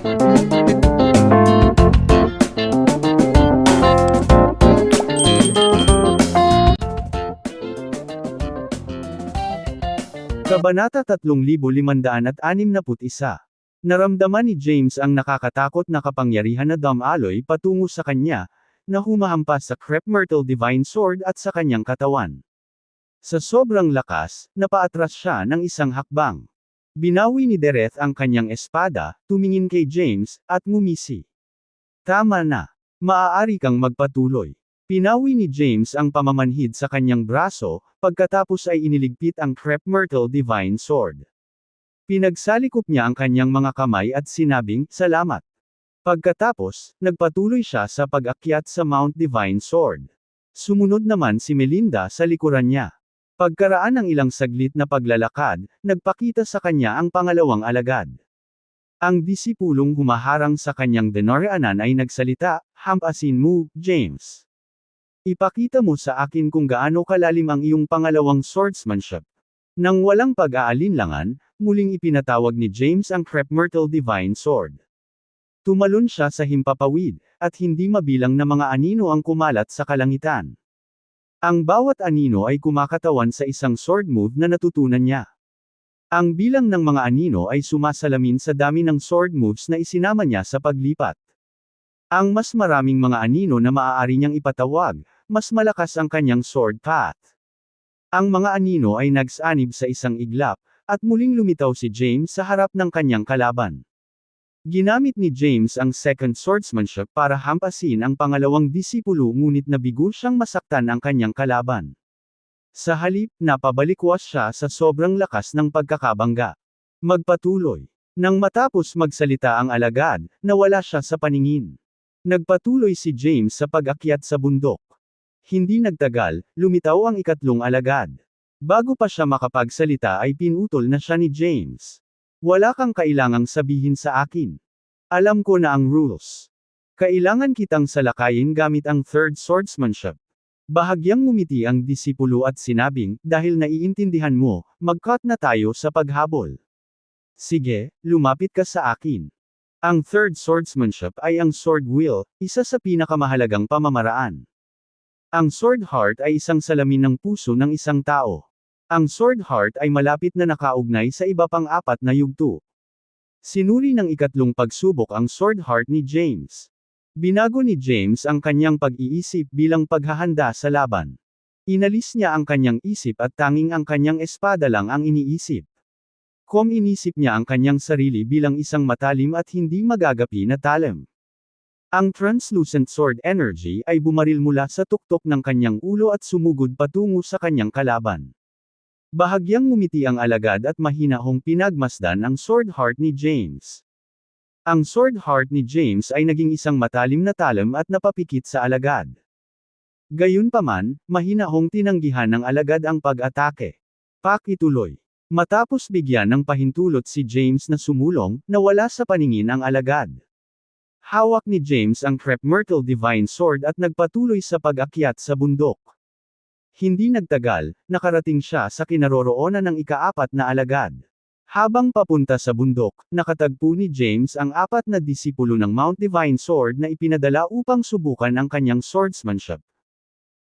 Kabanata 3561. Naramdaman ni James ang nakakatakot na kapangyarihan na Dumaloy patungo sa kanya, na humahampas sa Crep Myrtle Divine Sword at sa kanyang katawan. Sa sobrang lakas, napaatras siya ng isang hakbang. Binawi ni Dereth ang kanyang espada, tumingin kay James, at ngumisi. Tama na. Maaari kang magpatuloy. Pinawi ni James ang pamamanhid sa kanyang braso, pagkatapos ay iniligpit ang Crep Myrtle Divine Sword. Pinagsalikop niya ang kanyang mga kamay at sinabing, "Salamat." Pagkatapos, nagpatuloy siya sa pag-akyat sa Mount Divine Sword. Sumunod naman si Melinda sa likuran niya. Pagkaraan ng ilang saglit na paglalakad, nagpakita sa kanya ang pangalawang alagad. Ang disipulong humaharang sa kanyang dinaraanan ay nagsalita, "Hampasin mo, James. Ipakita mo sa akin kung gaano kalalim ang iyong pangalawang swordsmanship." Nang walang pag-aalinlangan, muling ipinatawag ni James ang Crep Myrtle Divine Sword. Tumalon siya sa himpapawid, at hindi mabilang na mga anino ang kumalat sa kalangitan. Ang bawat anino ay kumakatawan sa isang sword move na natutunan niya. Ang bilang ng mga anino ay sumasalamin sa dami ng sword moves na isinama niya sa paglipat. Ang mas maraming mga anino na maaari niyang ipatawag, mas malakas ang kanyang sword path. Ang mga anino ay nagsanib sa isang iglap, at muling lumitaw si James sa harap ng kanyang kalaban. Ginamit ni James ang second swordsmanship para hampasin ang pangalawang disipulo ngunit nabigo siyang masaktan ang kanyang kalaban. Sa halip, napabalikwas siya sa sobrang lakas ng pagkakabangga. Magpatuloy. Nang matapos magsalita ang alagad, nawala siya sa paningin. Nagpatuloy si James sa pag-akyat sa bundok. Hindi nagtagal, lumitaw ang ikatlong alagad. Bago pa siya makapagsalita ay pinutol na siya ni James. "Wala kang kailangang sabihin sa akin. Alam ko na ang rules. Kailangan kitang salakayin gamit ang third swordsmanship." Bahagyang ngumiti ang disipulo at sinabing, "Dahil naiintindihan mo, mag-cut na tayo sa paghabol. Sige, lumapit ka sa akin." Ang third swordsmanship ay ang sword wheel, isa sa pinakamahalagang pamamaraan. Ang sword heart ay isang salamin ng puso ng isang tao. Ang sword heart ay malapit na nakaugnay sa iba pang apat na yugto. Sinuri ng ikatlong pagsubok ang sword heart ni James. Binago ni James ang kanyang pag-iisip bilang paghahanda sa laban. Inalis niya ang kanyang isip at tanging ang kanyang espada lang ang iniisip. Inisip niya ang kanyang sarili bilang isang matalim at hindi magagapi na talim. Ang translucent sword energy ay bumaril mula sa tuktok ng kanyang ulo at sumugod patungo sa kanyang kalaban. Bahagyang ngumiti ang alagad at mahinahong pinagmasdan ang sword heart ni James. Ang sword heart ni James ay naging isang matalim na talim at napapikit sa alagad. Gayunpaman, mahinahong tinanggihan ng alagad ang pag-atake. Pakituloy. Matapos bigyan ng pahintulot si James na sumulong, nawala sa paningin ang alagad. Hawak ni James ang Crep Myrtle Divine Sword at nagpatuloy sa pag-akyat sa bundok. Hindi nagtagal, nakarating siya sa kinaroroonan ng ikaapat na alagad. Habang papunta sa bundok, nakatagpo ni James ang apat na disipulo ng Mount Divine Sword na ipinadala upang subukan ang kanyang swordsmanship.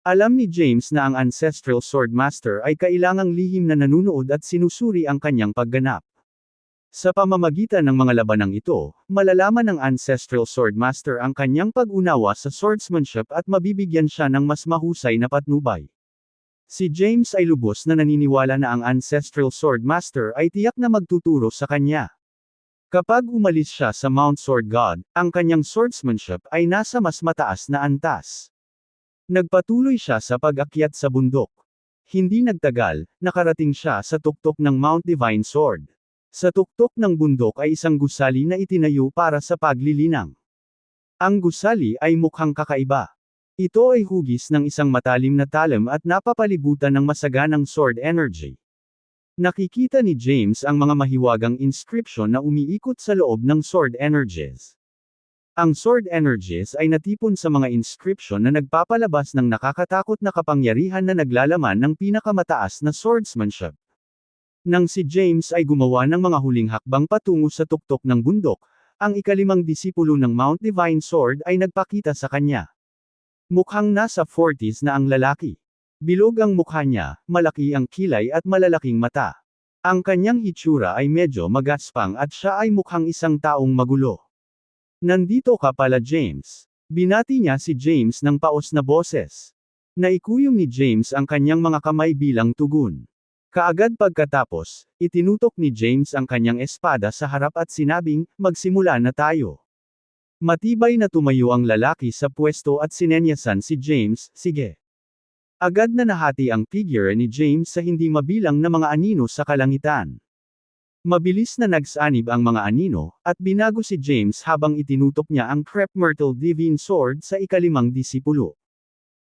Alam ni James na ang Ancestral Swordmaster ay kailangang lihim na nanunood at sinusuri ang kanyang pagganap. Sa pamamagitan ng mga labanang ito, malalaman ng Ancestral Swordmaster ang kanyang pag-unawa sa swordsmanship at mabibigyan siya ng mas mahusay na patnubay. Si James ay lubos na naniniwala na ang Ancestral Swordmaster ay tiyak na magtuturo sa kanya. Kapag umalis siya sa Mount Sword God, ang kanyang swordsmanship ay nasa mas mataas na antas. Nagpatuloy siya sa pag-akyat sa bundok. Hindi nagtagal, nakarating siya sa tuktok ng Mount Divine Sword. Sa tuktok ng bundok ay isang gusali na itinayo para sa paglilinang. Ang gusali ay mukhang kakaiba. Ito ay hugis ng isang matalim na talim at napapalibutan ng masaganang sword energy. Nakikita ni James ang mga mahiwagang inscription na umiikot sa loob ng sword energies. Ang sword energies ay natipon sa mga inscription na nagpapalabas ng nakakatakot na kapangyarihan na naglalaman ng pinakamataas na swordsmanship. Nang si James ay gumawa ng mga huling hakbang patungo sa tuktok ng bundok, ang ikalimang disipulo ng Mount Divine Sword ay nagpakita sa kanya. Mukhang nasa 40s na ang lalaki. Bilog ang mukha niya, malaki ang kilay at malalaking mata. Ang kanyang hitsura ay medyo magaspang at siya ay mukhang isang taong magulo. Nandito ka pala, James. Binati niya si James ng paos na boses. Naikuyom ni James ang kanyang mga kamay bilang tugon. Kaagad pagkatapos, itinutok ni James ang kanyang espada sa harap at sinabing, magsimula na tayo. Matibay na tumayo ang lalaki sa pwesto at sinenyasan si James, sige. Agad na nahati ang figure ni James sa hindi mabilang na mga anino sa kalangitan. Mabilis na nagsanib ang mga anino, at binago si James habang itinutok niya ang Crep Myrtle Divine Sword sa ikalimang disipulo.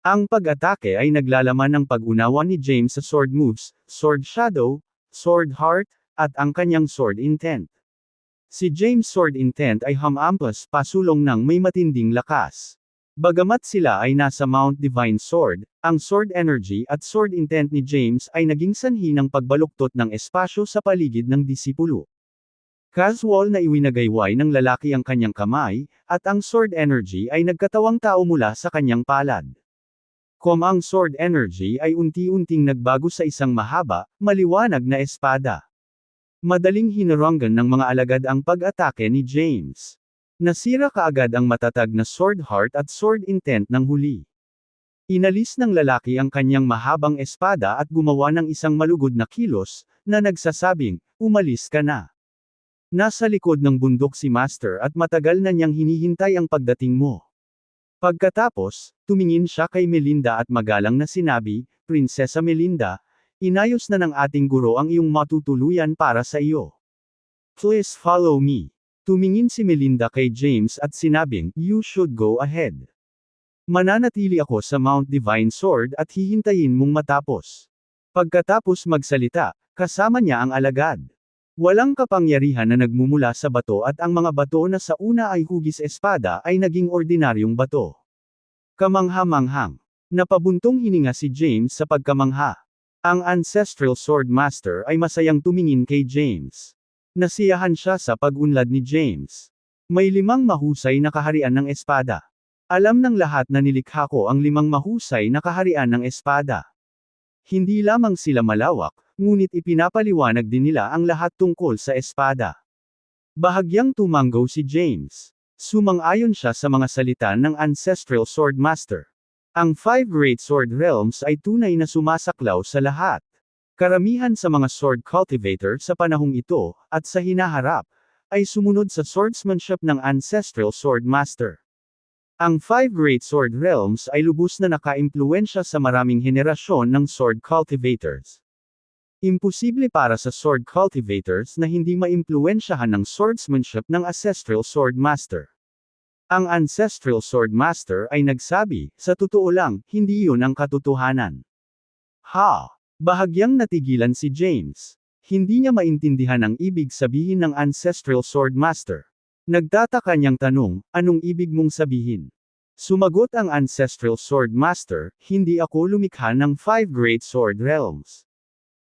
Ang pag-atake ay naglalaman ng pag-unawa ni James sa sword moves, sword shadow, sword heart, at ang kanyang sword intent. Si James' sword intent ay humampas pasulong ng may matinding lakas. Bagamat sila ay nasa Mount Divine Sword, ang sword energy at sword intent ni James ay naging sanhi ng pagbaluktot ng espasyo sa paligid ng disipulo. Casual na iwinagayway ng lalaki ang kanyang kamay, at ang sword energy ay nagkatawang tao mula sa kanyang palad. Ang sword energy ay unti-unting nagbago sa isang mahaba, maliwanag na espada. Madaling hinaranggan ng mga alagad ang pag-atake ni James. Nasira kaagad ang matatag na sword heart at sword intent ng huli. Inalis ng lalaki ang kanyang mahabang espada at gumawa ng isang malugod na kilos, na nagsasabing, umalis ka na. Nasa likod ng bundok si Master at matagal na niyang hinihintay ang pagdating mo. Pagkatapos, tumingin siya kay Melinda at magalang na sinabi, Prinsesa Melinda, inayos na ng ating guro ang iyong matutuluyan para sa iyo. Please follow me. Tumingin si Melinda kay James at sinabing, you should go ahead. Mananatili ako sa Mount Divine Sword at hihintayin mong matapos. Pagkatapos magsalita, kasama niya ang alagad. Walang kapangyarihan na nagmumula sa bato at ang mga bato na sa una ay hugis espada ay naging ordinaryong bato. Kamangha-manghang. Napabuntong hininga si James sa pagkamangha. Ang Ancestral Sword Master ay masayang tumingin kay James. Nasiyahan siya sa pag-unlad ni James. May 5 mahusay na kaharian ng espada. Alam ng lahat na nilikha ko ang 5 mahusay na kaharian ng espada. Hindi lamang sila malawak, ngunit ipinapaliwanag din nila ang lahat tungkol sa espada. Bahagyang tumanggaw si James. Sumang-ayon siya sa mga salita ng Ancestral Sword Master. Ang 5 Great Sword Realms ay tunay na sumasaklaw sa lahat. Karamihan sa mga sword cultivator sa panahong ito, at sa hinaharap, ay sumunod sa swordsmanship ng Ancestral Sword Master. Ang 5 Great Sword Realms ay lubos na nakaimpluwensya sa maraming henerasyon ng sword cultivators. Imposible para sa sword cultivators na hindi maimpluwensyahan ng swordsmanship ng Ancestral Sword Master. Ang Ancestral Sword Master ay nagsabi, sa totoo lang, hindi yun ang katotohanan. Bahagyang natigilan si James. Hindi niya maintindihan ang ibig sabihin ng Ancestral Sword Master. Nagtataka niyang tanong, anong ibig mong sabihin? Sumagot ang Ancestral Sword Master, hindi ako lumikha ng 5 Great Sword Realms.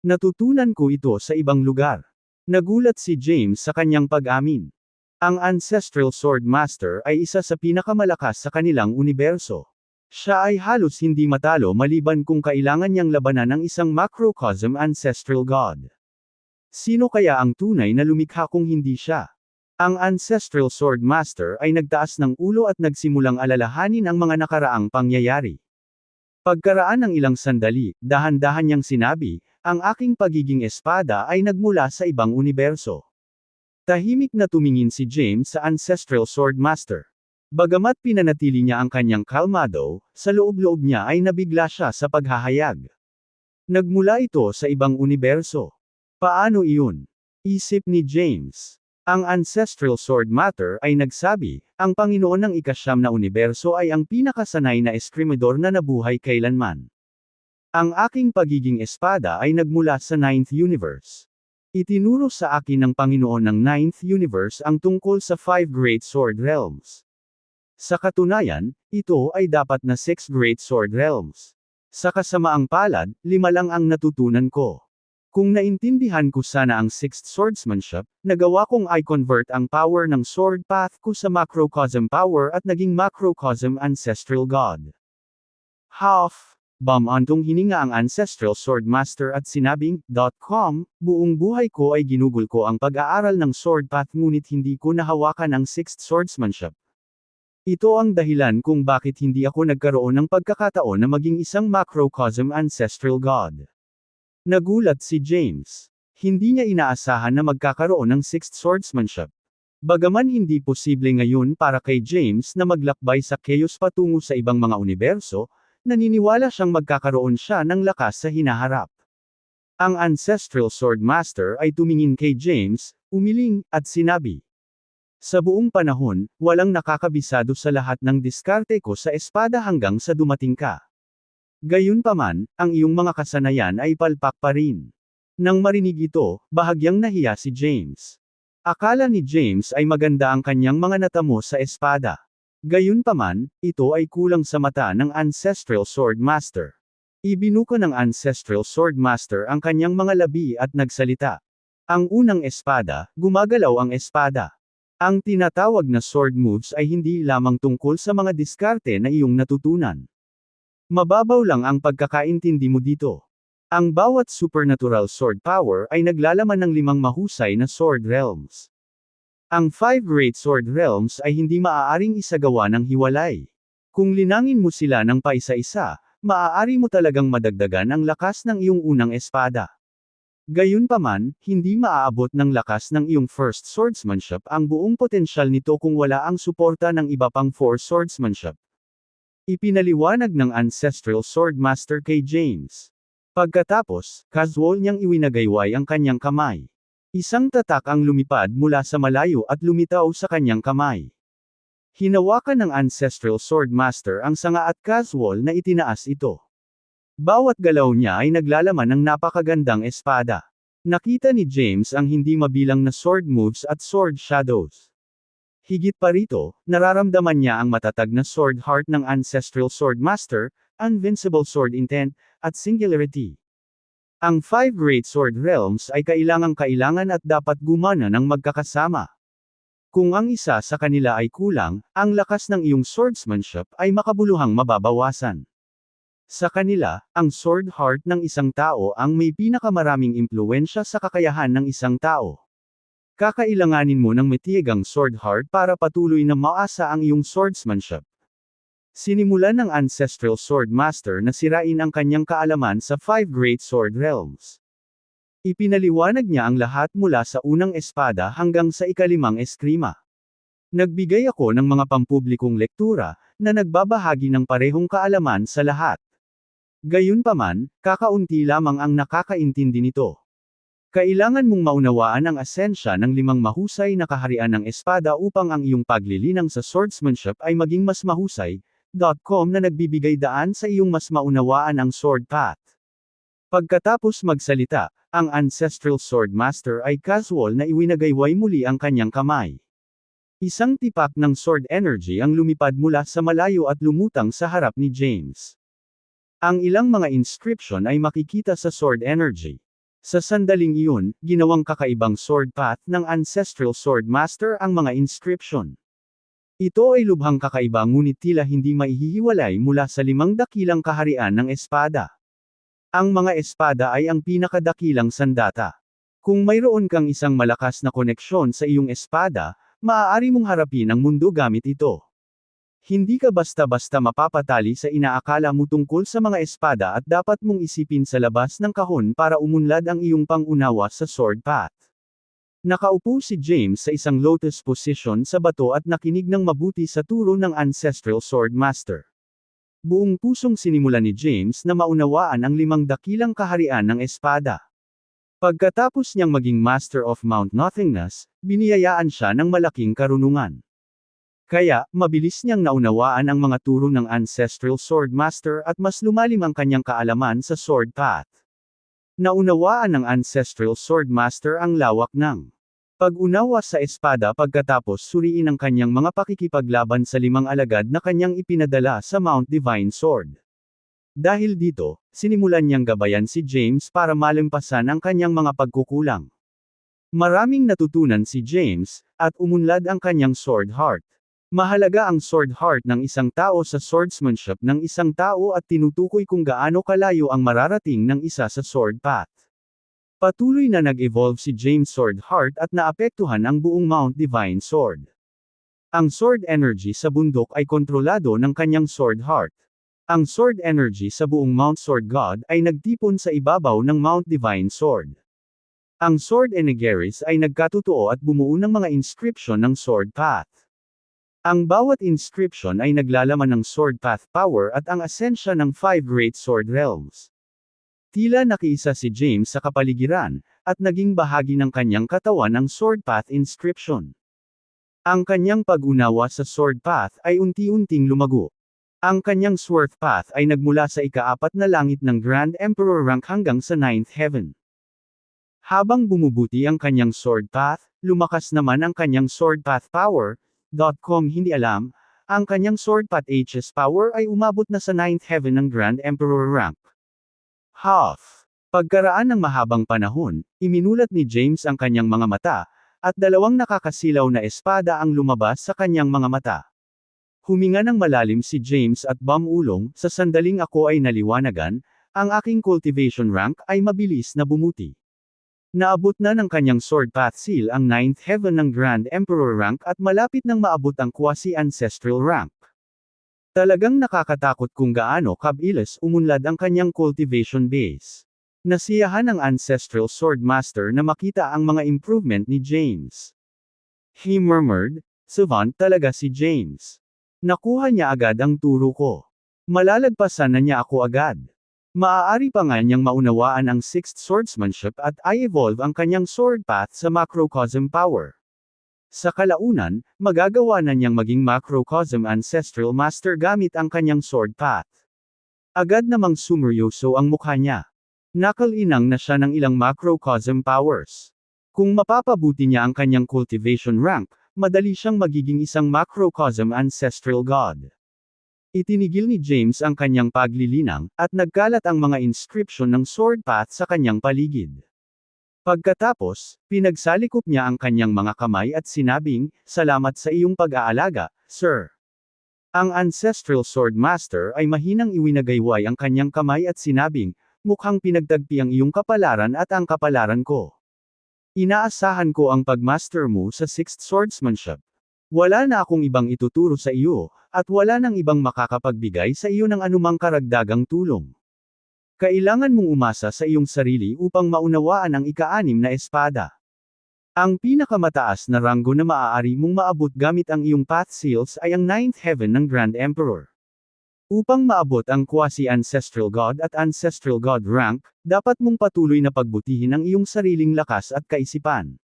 Natutunan ko ito sa ibang lugar. Nagulat si James sa kanyang pag-amin. Ang Ancestral Sword Master ay isa sa pinakamalakas sa kanilang universo. Siya ay halos hindi matalo maliban kung kailangan niyang labanan ng isang macrocosm ancestral god. Sino kaya ang tunay na lumikha kung hindi siya? Ang Ancestral Sword Master ay nagtaas ng ulo at nagsimulang alalahanin ang mga nakaraang pangyayari. Pagkaraan ng ilang sandali, dahan-dahan niyang sinabi, ang aking pagiging espada ay nagmula sa ibang universo. Tahimik na tumingin si James sa Ancestral Sword Master. Bagamat pinanatili niya ang kanyang kalmado, sa loob-loob niya ay nabigla siya sa paghahayag. Nagmula ito sa ibang universo. Paano iyon? Isip ni James. Ang Ancestral Sword Master ay nagsabi, ang Panginoon ng ika-9 na universo ay ang pinakasanay na eskrimador na nabuhay kailanman. Ang aking pagiging espada ay nagmula sa 9th universe. Itinuro sa akin ng Panginoon ng 9th universe ang tungkol sa 5 Great Sword Realms. Sa katunayan, ito ay dapat na 6 Great Sword Realms. Sa kasamaang palad, 5 lang ang natutunan ko. Kung naintindihan ko sana ang sixth swordsmanship, nagawa kong i-convert ang power ng sword path ko sa macrocosm power at naging macrocosm ancestral god. Half. Bumantong hininga ang ancestral sword master at sinabing, buong buhay ko ay ginugol ko ang pag-aaral ng sword path ngunit hindi ko nahawakan ang sixth swordsmanship. Ito ang dahilan kung bakit hindi ako nagkaroon ng pagkakataon na maging isang macrocosm ancestral god. Nagulat si James. Hindi niya inaasahan na magkakaroon ng sixth swordsmanship. Bagaman hindi posible ngayon para kay James na maglakbay sa chaos patungo sa ibang mga universo, naniniwala siyang magkakaroon siya ng lakas sa hinaharap. Ang Ancestral Sword Master ay tumingin kay James, umiling, at sinabi, "Sa buong panahon, walang nakakabisado sa lahat ng diskarte ko sa espada hanggang sa dumating ka. Gayunpaman, ang iyong mga kasanayan ay palpak pa rin." Nang marinig ito, bahagyang nahiya si James. Akala ni James ay maganda ang kanyang mga natamo sa espada. Gayunpaman, ito ay kulang sa mata ng Ancestral Sword Master. Ibinuka ng Ancestral Sword Master ang kanyang mga labi at nagsalita. Ang unang espada, gumagalaw ang espada. Ang tinatawag na sword moves ay hindi lamang tungkol sa mga diskarte na iyong natutunan. Mababaw lang ang pagkakaintindi mo dito. Ang bawat supernatural sword power ay naglalaman ng 5 mahusay na sword realms. Ang 5 great sword realms ay hindi maaaring isagawa ng hiwalay. Kung linangin mo sila ng paisa-isa, maaari mo talagang madagdagan ang lakas ng iyong unang espada. Gayunpaman, hindi maaabot ng lakas ng iyong first swordsmanship ang buong potensyal nito kung wala ang suporta ng iba pang 4 swordsmanship. Ipinaliwanag ng Ancestral Sword Master kay James. Pagkatapos, casual niyang iwinagayway ang kanyang kamay. Isang tatak ang lumipad mula sa malayo at lumitaw sa kanyang kamay. Hinawakan ng Ancestral Sword Master ang sanga at casual na itinaas ito. Bawat galaw niya ay naglalaman ng napakagandang espada. Nakita ni James ang hindi mabilang na sword moves at sword shadows. Higit pa rito, nararamdaman niya ang matatag na sword heart ng Ancestral Sword Master, Invincible Sword Intent, at Singularity. Ang 5 Great Sword Realms ay kailangan at dapat gumana ng magkakasama. Kung ang isa sa kanila ay kulang, ang lakas ng iyong swordsmanship ay makabuluhang mababawasan. Sa kanila, ang sword heart ng isang tao ang may pinakamaraming impluwensya sa kakayahan ng isang tao. Kakailanganin mo ng matiyagang sword heart para patuloy na maasa ang iyong swordsmanship. Sinimulan ng Ancestral Sword Master na sirain ang kanyang kaalaman sa 5 Great Sword Realms. Ipinaliwanag niya ang lahat mula sa unang espada hanggang sa ika-5 eskrima. Nagbigay ako ng mga pampublikong lektura, na nagbabahagi ng parehong kaalaman sa lahat. Gayunpaman, kakaunti lamang ang nakakaintindi nito. Kailangan mong maunawaan ang asensya ng 5 mahusay na kaharian ng espada upang ang iyong paglilinang sa swordsmanship ay maging mas mahusay. Na nagbibigay daan sa iyong mas maunawaan ang sword path. Pagkatapos magsalita, ang Ancestral Sword Master ay casual na iwinagayway muli ang kanyang kamay. Isang tipak ng sword energy ang lumipad mula sa malayo at lumutang sa harap ni James. Ang ilang mga inscription ay makikita sa sword energy. Sa sandaling iyon, ginawang kakaibang sword path ng Ancestral Sword Master ang mga inscription. Ito ay lubhang kakaiba ngunit tila hindi maihihiwalay mula sa 5 dakilang kaharian ng espada. Ang mga espada ay ang pinakadakilang sandata. Kung mayroon kang isang malakas na koneksyon sa iyong espada, maaari mong harapin ang mundo gamit ito. Hindi ka basta-basta mapapatali sa inaakala mo tungkol sa mga espada at dapat mong isipin sa labas ng kahon para umunlad ang iyong pangunawa sa sword path. Nakaupo si James sa isang lotus position sa bato at nakinig ng mabuti sa turo ng Ancestral Sword Master. Buong pusong sinimula ni James na maunawaan ang 5 dakilang kaharian ng espada. Pagkatapos niyang maging Master of Mount Nothingness, biniyayaan siya ng malaking karunungan. Kaya, mabilis niyang naunawaan ang mga turo ng Ancestral Sword Master at mas lumalim ang kanyang kaalaman sa sword path. Naunawaan ng Ancestral Sword Master ang lawak ng pag-unawa sa espada pagkatapos suriin ang kanyang mga pakikipaglaban sa 5 alagad na kanyang ipinadala sa Mount Divine Sword. Dahil dito, sinimulan niyang gabayan si James para malampasan ang kanyang mga pagkukulang. Maraming natutunan si James, at umunlad ang kanyang sword heart. Mahalaga ang sword heart ng isang tao sa swordsmanship ng isang tao at tinutukoy kung gaano kalayo ang mararating ng isa sa sword path. Patuloy na nag-evolve si James' sword heart at naapektuhan ang buong Mount Divine Sword. Ang sword energy sa bundok ay kontrolado ng kanyang sword heart. Ang sword energy sa buong Mount Sword God ay nagtipon sa ibabaw ng Mount Divine Sword. Ang Sword Enigeris ay nagkatotoo at bumuo ng mga inscription ng Sword Path. Ang bawat inscription ay naglalaman ng Sword Path power at ang asensya ng 5 Great Sword Realms. Tila nakiisa si James sa kapaligiran, at naging bahagi ng kanyang katawan ang Sword Path inscription. Ang kanyang pag-unawa sa Sword Path ay unti-unting lumago. Ang kanyang Sword Path ay nagmula sa ika-4 na langit ng Grand Emperor rank hanggang sa 9th Heaven. Habang bumubuti ang kanyang sword path, lumakas naman ang kanyang sword path power. Hindi alam, ang kanyang sword path HS power ay umabot na sa 9th heaven ng Grand Emperor rank. Pagkaraan ng mahabang panahon, iminulat ni James ang kanyang mga mata, at dalawang nakakasilaw na espada ang lumabas sa kanyang mga mata. Huminga ng malalim si James at bumulong, sa sandaling ako ay naliwanagan, ang aking cultivation rank ay mabilis na bumuti. Naabot na ng kanyang sword path seal ang 9th heaven ng Grand Emperor rank at malapit nang maabot ang quasi-ancestral rank. Talagang nakakatakot kung gaano kabilis umunlad ang kanyang cultivation base. Nasiyahan ang ancestral sword master na makita ang mga improvement ni James. He murmured, "Savant talaga si James. Nakuha niya agad ang turo ko. Malalagpasan na niya ako agad. Maaari pa nga niyang maunawaan ang 6th swordsmanship at i-evolve ang kanyang sword path sa macrocosm power. Sa kalaunan, magagawa na niyang maging macrocosm ancestral master gamit ang kanyang sword path." Agad namang sumeryoso ang mukha niya. Nakalinang na siya ng ilang macrocosm powers. Kung mapapabuti niya ang kanyang cultivation rank, madali siyang magiging isang macrocosm ancestral god. Itinigil ni James ang kanyang paglilinang, at nagkalat ang mga inscription ng sword path sa kanyang paligid. Pagkatapos, pinagsalikop niya ang kanyang mga kamay at sinabing, "Salamat sa iyong pag-aalaga, sir." Ang ancestral sword master ay mahinang iwinagayway ang kanyang kamay at sinabing, "Mukhang pinagtagpi ang iyong kapalaran at ang kapalaran ko. Inaasahan ko ang pagmaster mo sa 6th swordsmanship. Wala na akong ibang ituturo sa iyo, at wala nang ibang makakapagbigay sa iyo ng anumang karagdagang tulong. Kailangan mong umasa sa iyong sarili upang maunawaan ang ika-6 na espada. Ang pinakamataas na ranggo na maaari mong maabot gamit ang iyong path seals ay ang 9th heaven ng Grand Emperor. Upang maabot ang quasi-ancestral god at ancestral god rank, dapat mong patuloy na pagbutihin ang iyong sariling lakas at kaisipan.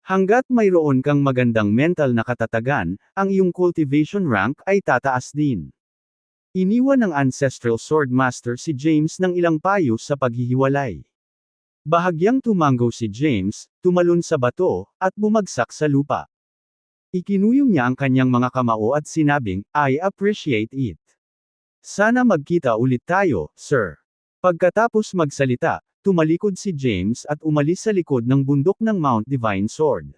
Hanggat mayroon kang magandang mental na katatagan, ang iyong cultivation rank ay tataas din." Iniwan ng ancestral sword master si James ng ilang payo sa paghihiwalay. Bahagyang tumango si James, tumalon sa bato, at bumagsak sa lupa. Ikinuyom niya ang kanyang mga kamao at sinabing, "I appreciate it. Sana magkita ulit tayo, sir." Pagkatapos magsalita, tumalikod si James at umalis sa likod ng bundok ng Mount Divine Sword.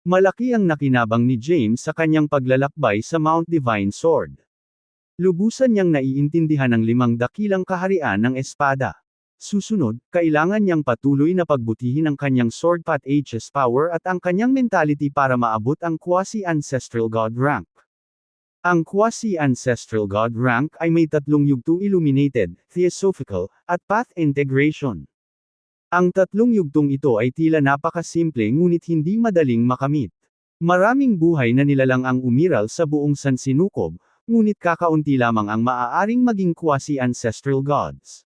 Malaki ang nakinabang ni James sa kanyang paglalakbay sa Mount Divine Sword. Lubusan niyang naiintindihan ang 5 dakilang kaharian ng espada. Susunod, kailangan niyang patuloy na pagbutihin ang kanyang sword path HS power at ang kanyang mentality para maabot ang quasi-ancestral god rank. Ang quasi-ancestral god rank ay may 3 yugto: illuminated, theosophical, at path integration. Ang 3 yugtong ito ay tila napakasimple ngunit hindi madaling makamit. Maraming buhay na nilalang ang umiral sa buong sansinukob, ngunit kakaunti lamang ang maaaring maging quasi-ancestral gods.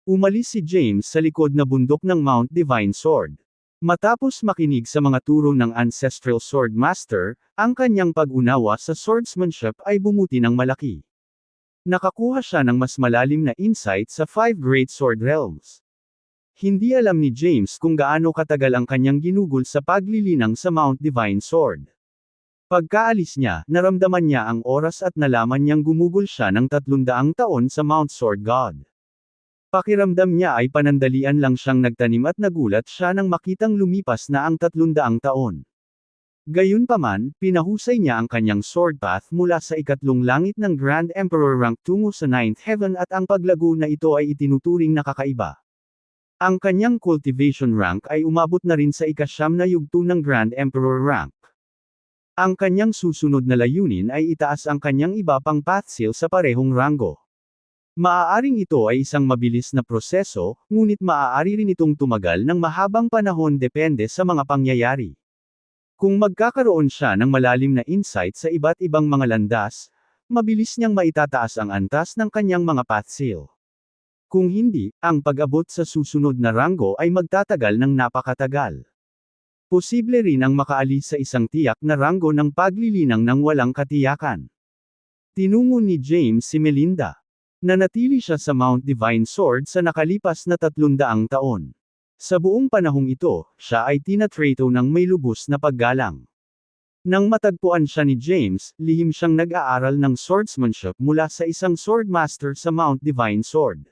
Umalis si James sa likod na bundok ng Mount Divine Sword. Matapos makinig sa mga turo ng ancestral sword master, ang kanyang pag-unawa sa swordsmanship ay bumuti ng malaki. Nakakuha siya ng mas malalim na insight sa 5 Great Sword Realms. Hindi alam ni James kung gaano katagal ang kanyang ginugol sa paglilinang sa Mount Divine Sword. Pagkaalis niya, naramdaman niya ang oras at nalaman niyang gumugol siya ng 300 taon sa Mount Sword God. Pakiramdam niya ay panandalian lang siyang nagtanim at nagulat siya nang makitang lumipas na ang 300 taon. Gayunpaman, pinahusay niya ang kanyang sword path mula sa ikatlong langit ng Grand Emperor rank tungo sa Ninth Heaven at ang paglago na ito ay itinuturing na kakaiba. Ang kanyang cultivation rank ay umabot na rin sa ika-9 na yugto ng Grand Emperor rank. Ang kanyang susunod na layunin ay itaas ang kanyang iba pang path seal sa parehong ranggo. Maaaring ito ay isang mabilis na proseso, ngunit maaari rin itong tumagal ng mahabang panahon depende sa mga pangyayari. Kung magkakaroon siya ng malalim na insight sa iba't ibang mga landas, mabilis niyang maitataas ang antas ng kanyang mga path seal. Kung hindi, ang pag-abot sa susunod na ranggo ay magtatagal ng napakatagal. Posible rin ang makaalis sa isang tiyak na ranggo ng paglilinang ng walang katiyakan. Tinungo ni James si Melinda. Nanatili siya sa Mount Divine Sword sa nakalipas na 300 taon. Sa buong panahong ito, siya ay tinatrato ng may lubos na paggalang. Nang matagpuan siya ni James, lihim siyang nag-aaral ng swordsmanship mula sa isang swordmaster sa Mount Divine Sword.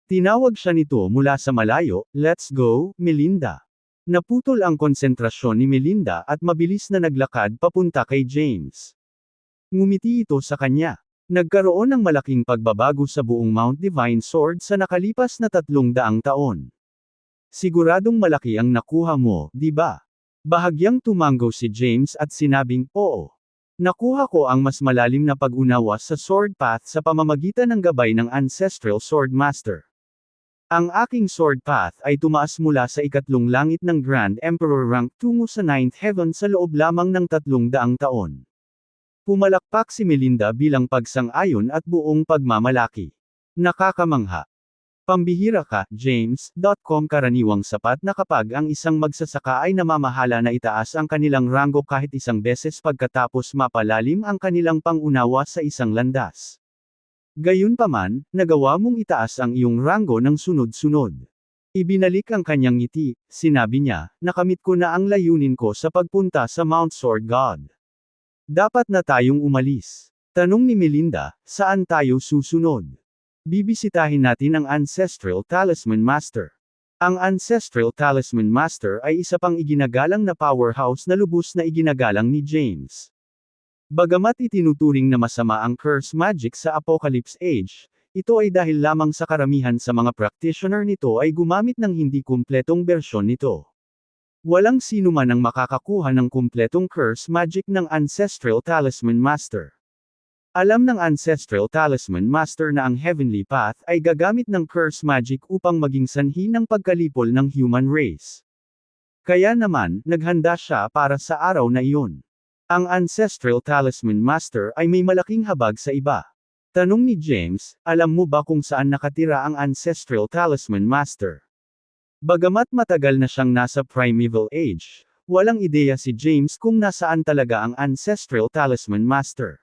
Tinawag siya nito mula sa malayo, "Let's go, Melinda." Naputol ang konsentrasyon ni Melinda at mabilis na naglakad papunta kay James. Ngumiti ito sa kanya. Nagkaroon ng malaking pagbabago sa buong Mount Divine Sword sa nakalipas na 300 taon. Siguradong malaki ang nakuha mo, di ba? Bahagyang tumango si James at sinabing, "Oo. Nakuha ko ang mas malalim na pag-unawa sa sword path sa pamamagitan ng gabay ng Ancestral Swordmaster. Ang aking sword path ay tumaas mula sa ikatlong langit ng Grand Emperor rank tungo sa Ninth Heaven sa loob lamang ng 300 taon." Pumalakpak si Melinda bilang pagsang-ayon at buong pagmamalaki. Nakakamangha. Pambihira ka, James. Karaniwang sapat na kapag ang isang magsasaka ay namamahala na itaas ang kanilang ranggo kahit isang beses pagkatapos mapalalim ang kanilang pangunawa sa isang landas. Gayunpaman, nagawa mong itaas ang iyong ranggo ng sunod-sunod. Ibinalik ang kanyang ngiti, sinabi niya, "Nakamit ko na ang layunin ko sa pagpunta sa Mount Sword God. Dapat na tayong umalis." Tanong ni Melinda, "Saan tayo susunod?" "Bibisitahin natin ang Ancestral Talisman Master." Ang Ancestral Talisman Master ay isa pang iginagalang na powerhouse na lubos na iginagalang ni James. Bagamat itinuturing na masama ang curse magic sa Apocalypse Age, ito ay dahil lamang sa karamihan sa mga practitioner nito ay gumamit ng hindi kumpletong bersyon nito. Walang sino man ang makakakuha ng kumpletong curse magic ng Ancestral Talisman Master. Alam ng Ancestral Talisman Master na ang Heavenly Path ay gagamit ng curse magic upang maging sanhi ng pagkalipol ng human race. Kaya naman, naghanda siya para sa araw na iyon. Ang Ancestral Talisman Master ay may malaking habag sa iba. Tanong ni James, "Alam mo ba kung saan nakatira ang Ancestral Talisman Master?" Bagamat matagal na siyang nasa Primeval Age, walang ideya si James kung nasaan talaga ang Ancestral Talisman Master.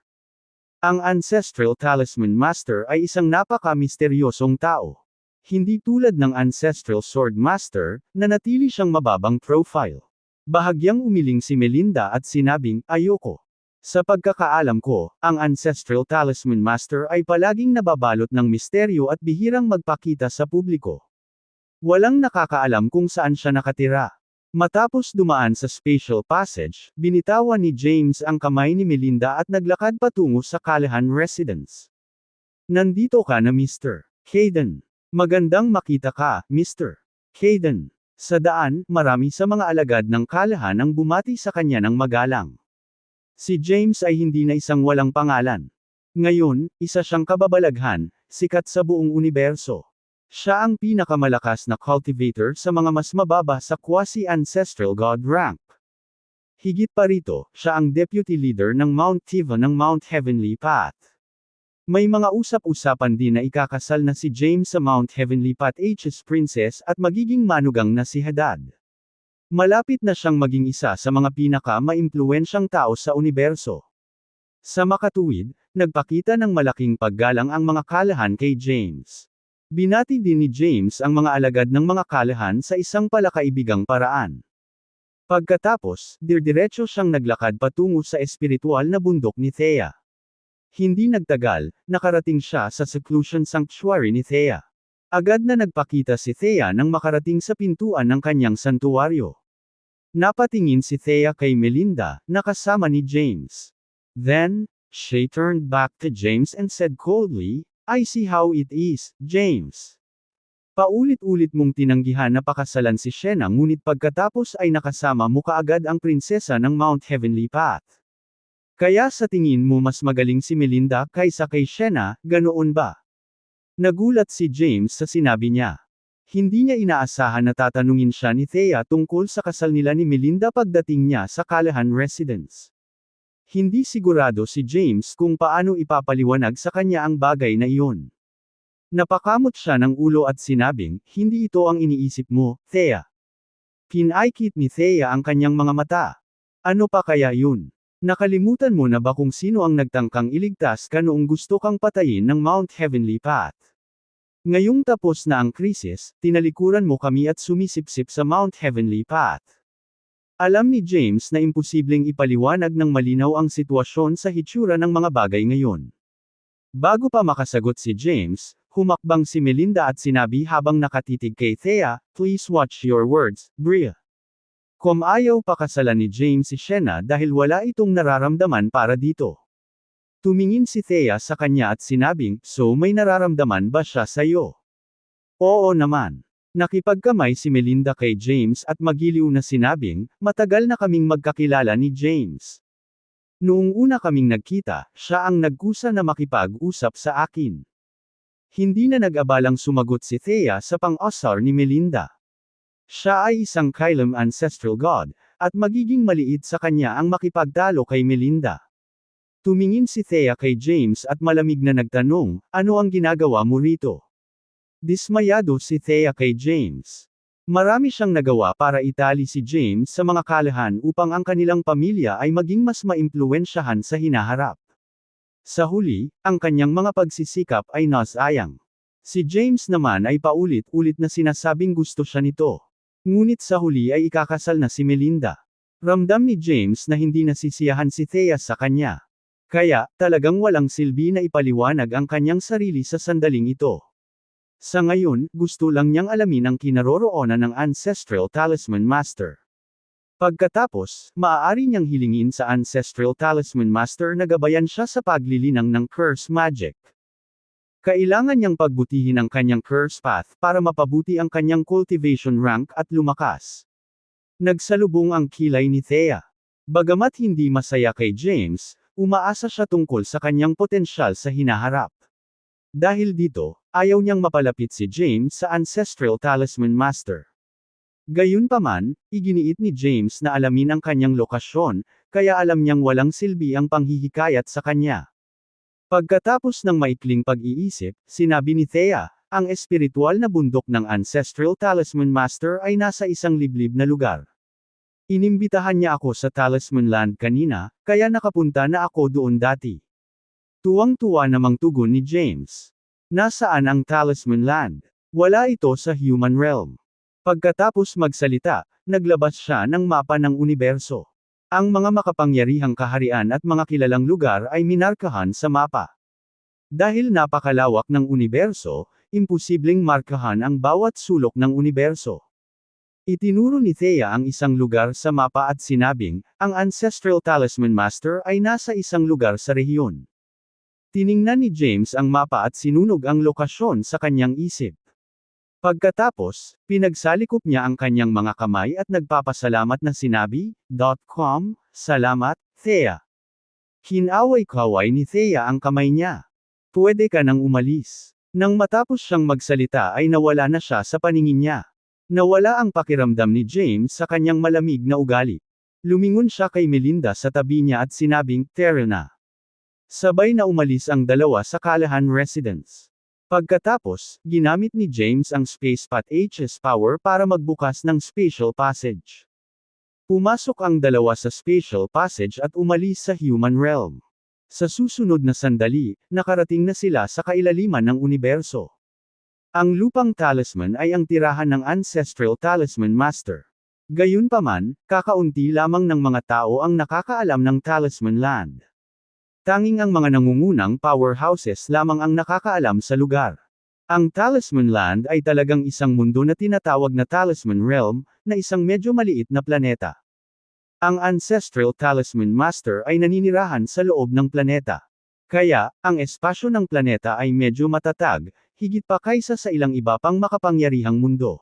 Ang Ancestral Talisman Master ay isang napaka-misteryosong tao. Hindi tulad ng Ancestral Sword Master, nanatili siyang mababang profile. Bahagyang umiling si Melinda at sinabing, "Ayoko. Sa pagkakaalam ko, ang Ancestral Talisman Master ay palaging nababalot ng misteryo at bihirang magpakita sa publiko. Walang nakakaalam kung saan siya nakatira." Matapos dumaan sa spatial passage, binitawan ni James ang kamay ni Melinda at naglakad patungo sa Callahan residence. "Nandito ka na, Mr. Hayden. Magandang makita ka, Mr. Hayden." Sa daan, marami sa mga alagad ng Callahan ang bumati sa kanya ng magalang. Si James ay hindi na isang walang pangalan. Ngayon, isa siyang kababalaghan, sikat sa buong universo. Siya ang pinakamalakas na cultivator sa mga mas mababa sa quasi-ancestral god rank. Higit pa rito, siya ang deputy leader ng Mount Tiva ng Mount Heavenly Path. May mga usap-usapan din na ikakasal na si James sa Mount Heavenly Path H's princess at magiging manugang na si Hadad. Malapit na siyang maging isa sa mga pinaka-maimpluwensyang tao sa universo. Sa makatuwid, nagpakita ng malaking paggalang ang mga Callahan kay James. Binati din ni James ang mga alagad ng mga Callahan sa isang palakaibigang paraan. Pagkatapos, dirdiretso siyang naglakad patungo sa espiritual na bundok ni Thea. Hindi nagtagal, nakarating siya sa seclusion sanctuary ni Thea. Agad na nagpakita si Thea nang makarating sa pintuan ng kanyang santuwaryo. Napatingin si Thea kay Melinda, na kasama ni James. Then, she turned back to James and said coldly, "I see how it is, James." Paulit-ulit mong tinanggihan na pakasalan si Sienna ngunit pagkatapos ay nakasama mo kaagad ang prinsesa ng Mount Heavenly Path. Kaya sa tingin mo mas magaling si Melinda kaysa kay Sienna, ganoon ba? Nagulat si James sa sinabi niya. Hindi niya inaasahan na tatanungin siya ni Thea tungkol sa kasal nila ni Melinda pagdating niya sa Callahan residence. Hindi sigurado si James kung paano ipapaliwanag sa kanya ang bagay na iyon. Napakamot siya ng ulo at sinabing, "Hindi ito ang iniisip mo, Thea." Pinaikit ni Thea ang kanyang mga mata. Ano pa kaya yun? Nakalimutan mo na ba kung sino ang nagtangkang iligtas ka noong gusto kang patayin ng Mount Heavenly Path? Ngayong tapos na ang krisis, tinalikuran mo kami at sumisipsip sa Mount Heavenly Path. Alam ni James na imposibleng ipaliwanag ng malinaw ang sitwasyon sa hitsura ng mga bagay ngayon. Bago pa makasagot si James, humakbang si Melinda at sinabi habang nakatitig kay Thea, "Please watch your words, Bria." Kung ayaw pakasalan ni James si Sienna dahil wala itong nararamdaman para dito. Tumingin si Thea sa kanya at sinabing, "So may nararamdaman ba siya sa'yo?" "Oo naman." Nakipagkamay si Melinda kay James at magiliw na sinabing, "Matagal na kaming magkakilala ni James. Noong una kaming nagkita, siya ang nagkusa na makipag-usap sa akin." Hindi na nag-abalang sumagot si Thea sa pang-asar ni Melinda. Siya ay isang Kylem ancestral god, at magiging maliit sa kanya ang makipagtalo kay Melinda. Tumingin si Thea kay James at malamig na nagtanong, "Ano ang ginagawa mo rito?" Dismayado si Thea kay James. Marami siyang nagawa para itali si James sa mga kalahan upang ang kanilang pamilya ay maging mas maimpluwensyahan sa hinaharap. Sa huli, ang kanyang mga pagsisikap ay nasayang. Si James naman ay paulit-ulit na sinasabing gusto siya nito. Ngunit sa huli ay ikakasal na si Melinda. Ramdam ni James na hindi nasisiyahan si Thea sa kanya. Kaya, talagang walang silbi na ipaliwanag ang kanyang sarili sa sandaling ito. Sa ngayon, gusto lang niyang alamin ang kinaroroonan ng Ancestral Talisman Master. Pagkatapos, maaari niyang hilingin sa Ancestral Talisman Master na gabayan siya sa paglilinang ng curse magic. Kailangan niyang pagbutihin ang kanyang curse path para mapabuti ang kanyang cultivation rank at lumakas. Nagsalubong ang kilay ni Thea. Bagamat hindi masaya kay James, umaasa siya tungkol sa kanyang potensyal sa hinaharap. Dahil dito, ayaw niyang mapalapit si James sa Ancestral Talisman Master. Gayunpaman, iginiit ni James na alamin ang kanyang lokasyon, kaya alam niyang walang silbi ang panghihikayat sa kanya. Pagkatapos ng maikling pag-iisip, sinabi ni Thea, "Ang espiritual na bundok ng Ancestral Talisman Master ay nasa isang liblib na lugar. Inimbitahan niya ako sa Talisman Land kanina, kaya nakapunta na ako doon dati." Tuwang-tuwa namang tugon ni James. "Nasaan ang Talisman Land?" "Wala ito sa human realm." Pagkatapos magsalita, naglabas siya ng mapa ng universo. Ang mga makapangyarihang kaharian at mga kilalang lugar ay minarkahan sa mapa. Dahil napakalawak ng universo, imposibleng markahan ang bawat sulok ng universo. Itinuro ni Thea ang isang lugar sa mapa at sinabing, ang Ancestral Talisman Master ay nasa isang lugar sa rehiyon. Tiningnan ni James ang mapa at sinunog ang lokasyon sa kanyang isip. Pagkatapos, pinagsalikop niya ang kanyang mga kamay at nagpapasalamat na sinabi, "Salamat, Thea." Kinaway-kaway ni Thea ang kamay niya. "Pwede ka nang umalis." Nang matapos siyang magsalita ay nawala na siya sa paningin niya. Nawala ang pakiramdam ni James sa kanyang malamig na ugali. Lumingon siya kay Melinda sa tabi niya at sinabing, "Tara na." Sabay na umalis ang dalawa sa Callahan residence. Pagkatapos, ginamit ni James ang Spacepat H's power para magbukas ng spatial passage. Pumasok ang dalawa sa spatial passage at umalis sa human realm. Sa susunod na sandali, nakarating na sila sa kailaliman ng universo. Ang lupang talisman ay ang tirahan ng Ancestral Talisman Master. Gayunpaman, kakaunti lamang ng mga tao ang nakakaalam ng Talisman Land. Tanging ang mga nangungunang powerhouses lamang ang nakakaalam sa lugar. Ang Talisman Land ay talagang isang mundo na tinatawag na Talisman Realm, na isang medyo maliit na planeta. Ang Ancestral Talisman Master ay naninirahan sa loob ng planeta. Kaya, ang espasyo ng planeta ay medyo matatag, higit pa kaysa sa ilang iba pang makapangyarihang mundo.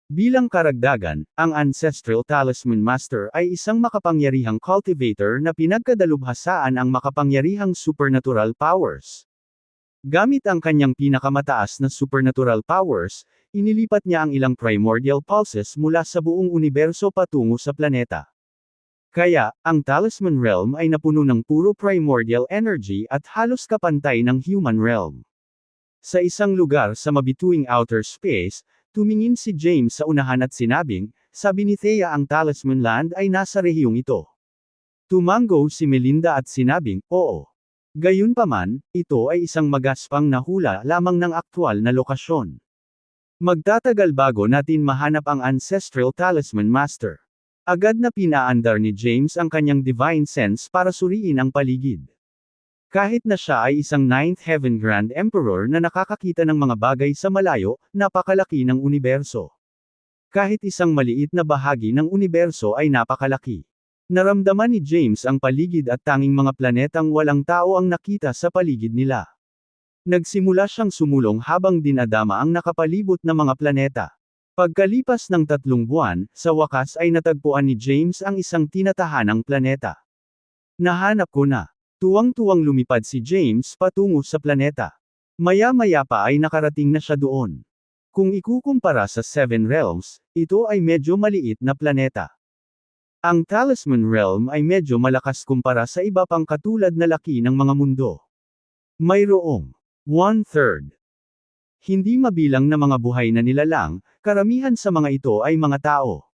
Bilang karagdagan, ang Ancestral Talisman Master ay isang makapangyarihang cultivator na pinagkadalubhasaan ang makapangyarihang supernatural powers. Gamit ang kanyang pinakamataas na supernatural powers, inilipat niya ang ilang primordial pulses mula sa buong universo patungo sa planeta. Kaya, ang Talisman Realm ay napuno ng puro primordial energy at halos kapantay ng human realm. Sa isang lugar sa mabituing outer space, tumingin si James sa unahan at sinabing, sabi ni Thea ang Talisman Land ay nasa rehiyong ito. Tumango si Melinda at sinabing, oo. Gayunpaman, ito ay isang magaspang na hula lamang ng aktwal na lokasyon. Magtatagal bago natin mahanap ang Ancestral Talisman Master. Agad na pinaandar ni James ang kanyang divine sense para suriin ang paligid. Kahit na siya ay isang Ninth Heaven Grand Emperor na nakakakita ng mga bagay sa malayo, napakalaki ng universo. Kahit isang maliit na bahagi ng universo ay napakalaki. Naramdaman ni James ang paligid at tanging mga planetang walang tao ang nakita sa paligid nila. Nagsimula siyang sumulong habang dinadama ang nakapalibot na mga planeta. Pagkalipas ng 3 buwan, sa wakas ay natagpuan ni James ang isang tinatahanang planeta. Nahanap ko na. Tuwang-tuwang lumipad si James patungo sa planeta. Maya-maya pa ay nakarating na siya doon. Kung ikukumpara sa Seven Realms, ito ay medyo maliit na planeta. Ang Talisman Realm ay medyo malakas kumpara sa iba pang katulad na laki ng mga mundo. Mayroong 1/3. Hindi mabilang na mga buhay na nilalang, karamihan sa mga ito ay mga tao.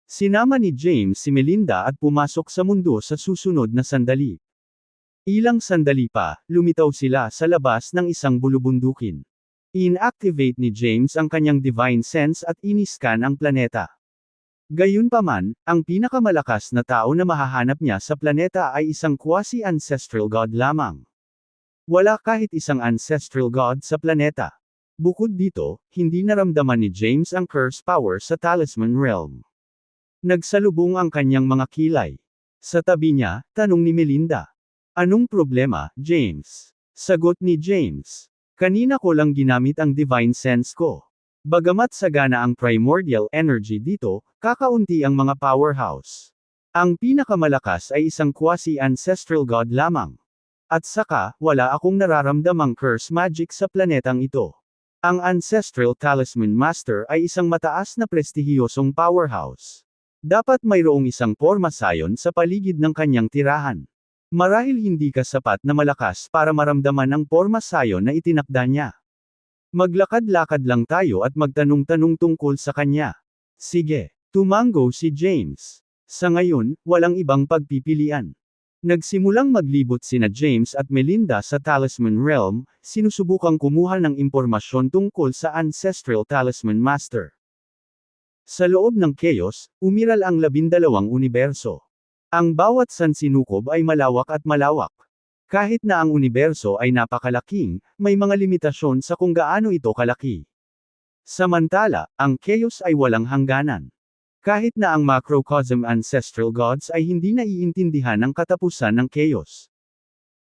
Sinama ni James si Melinda at pumasok sa mundo sa susunod na sandali. Ilang sandali pa, lumitaw sila sa labas ng isang bulubundukin. Inactivate ni James ang kanyang divine sense at iniskan ang planeta. Gayunpaman, ang pinakamalakas na tao na mahahanap niya sa planeta ay isang quasi-ancestral god lamang. Wala kahit isang ancestral god sa planeta. Bukod dito, hindi naramdaman ni James ang curse power sa Talisman Realm. Nagsalubong ang kanyang mga kilay. Sa tabi niya, tanong ni Melinda. Anong problema, James? Sagot ni James. Kanina ko lang ginamit ang divine sense ko. Bagamat sagana ang primordial energy dito, kakaunti ang mga powerhouse. Ang pinakamalakas ay isang quasi-ancestral god lamang. At saka, wala akong nararamdamang curse magic sa planetang ito. Ang Ancestral Talisman Master ay isang mataas na prestihiyosong powerhouse. Dapat mayroong isang porma sayon sa paligid ng kanyang tirahan. Marahil hindi ka sapat na malakas para maramdaman ang porma sayon na itinakda niya. Maglakad-lakad lang tayo at magtanong-tanong tungkol sa kanya. Sige, tumango si James. Sa ngayon, walang ibang pagpipilian. Nagsimulang maglibot sina James at Melinda sa Talisman Realm, sinusubukang kumuha ng impormasyon tungkol sa Ancestral Talisman Master. Sa loob ng Chaos, umiral ang 12 universo. Ang bawat sansinukob ay malawak at malawak. Kahit na ang universo ay napakalaking, may mga limitasyon sa kung gaano ito kalaki. Samantala, ang Chaos ay walang hangganan. Kahit na ang macrocosm ancestral gods ay hindi naiintindihan ang katapusan ng Chaos.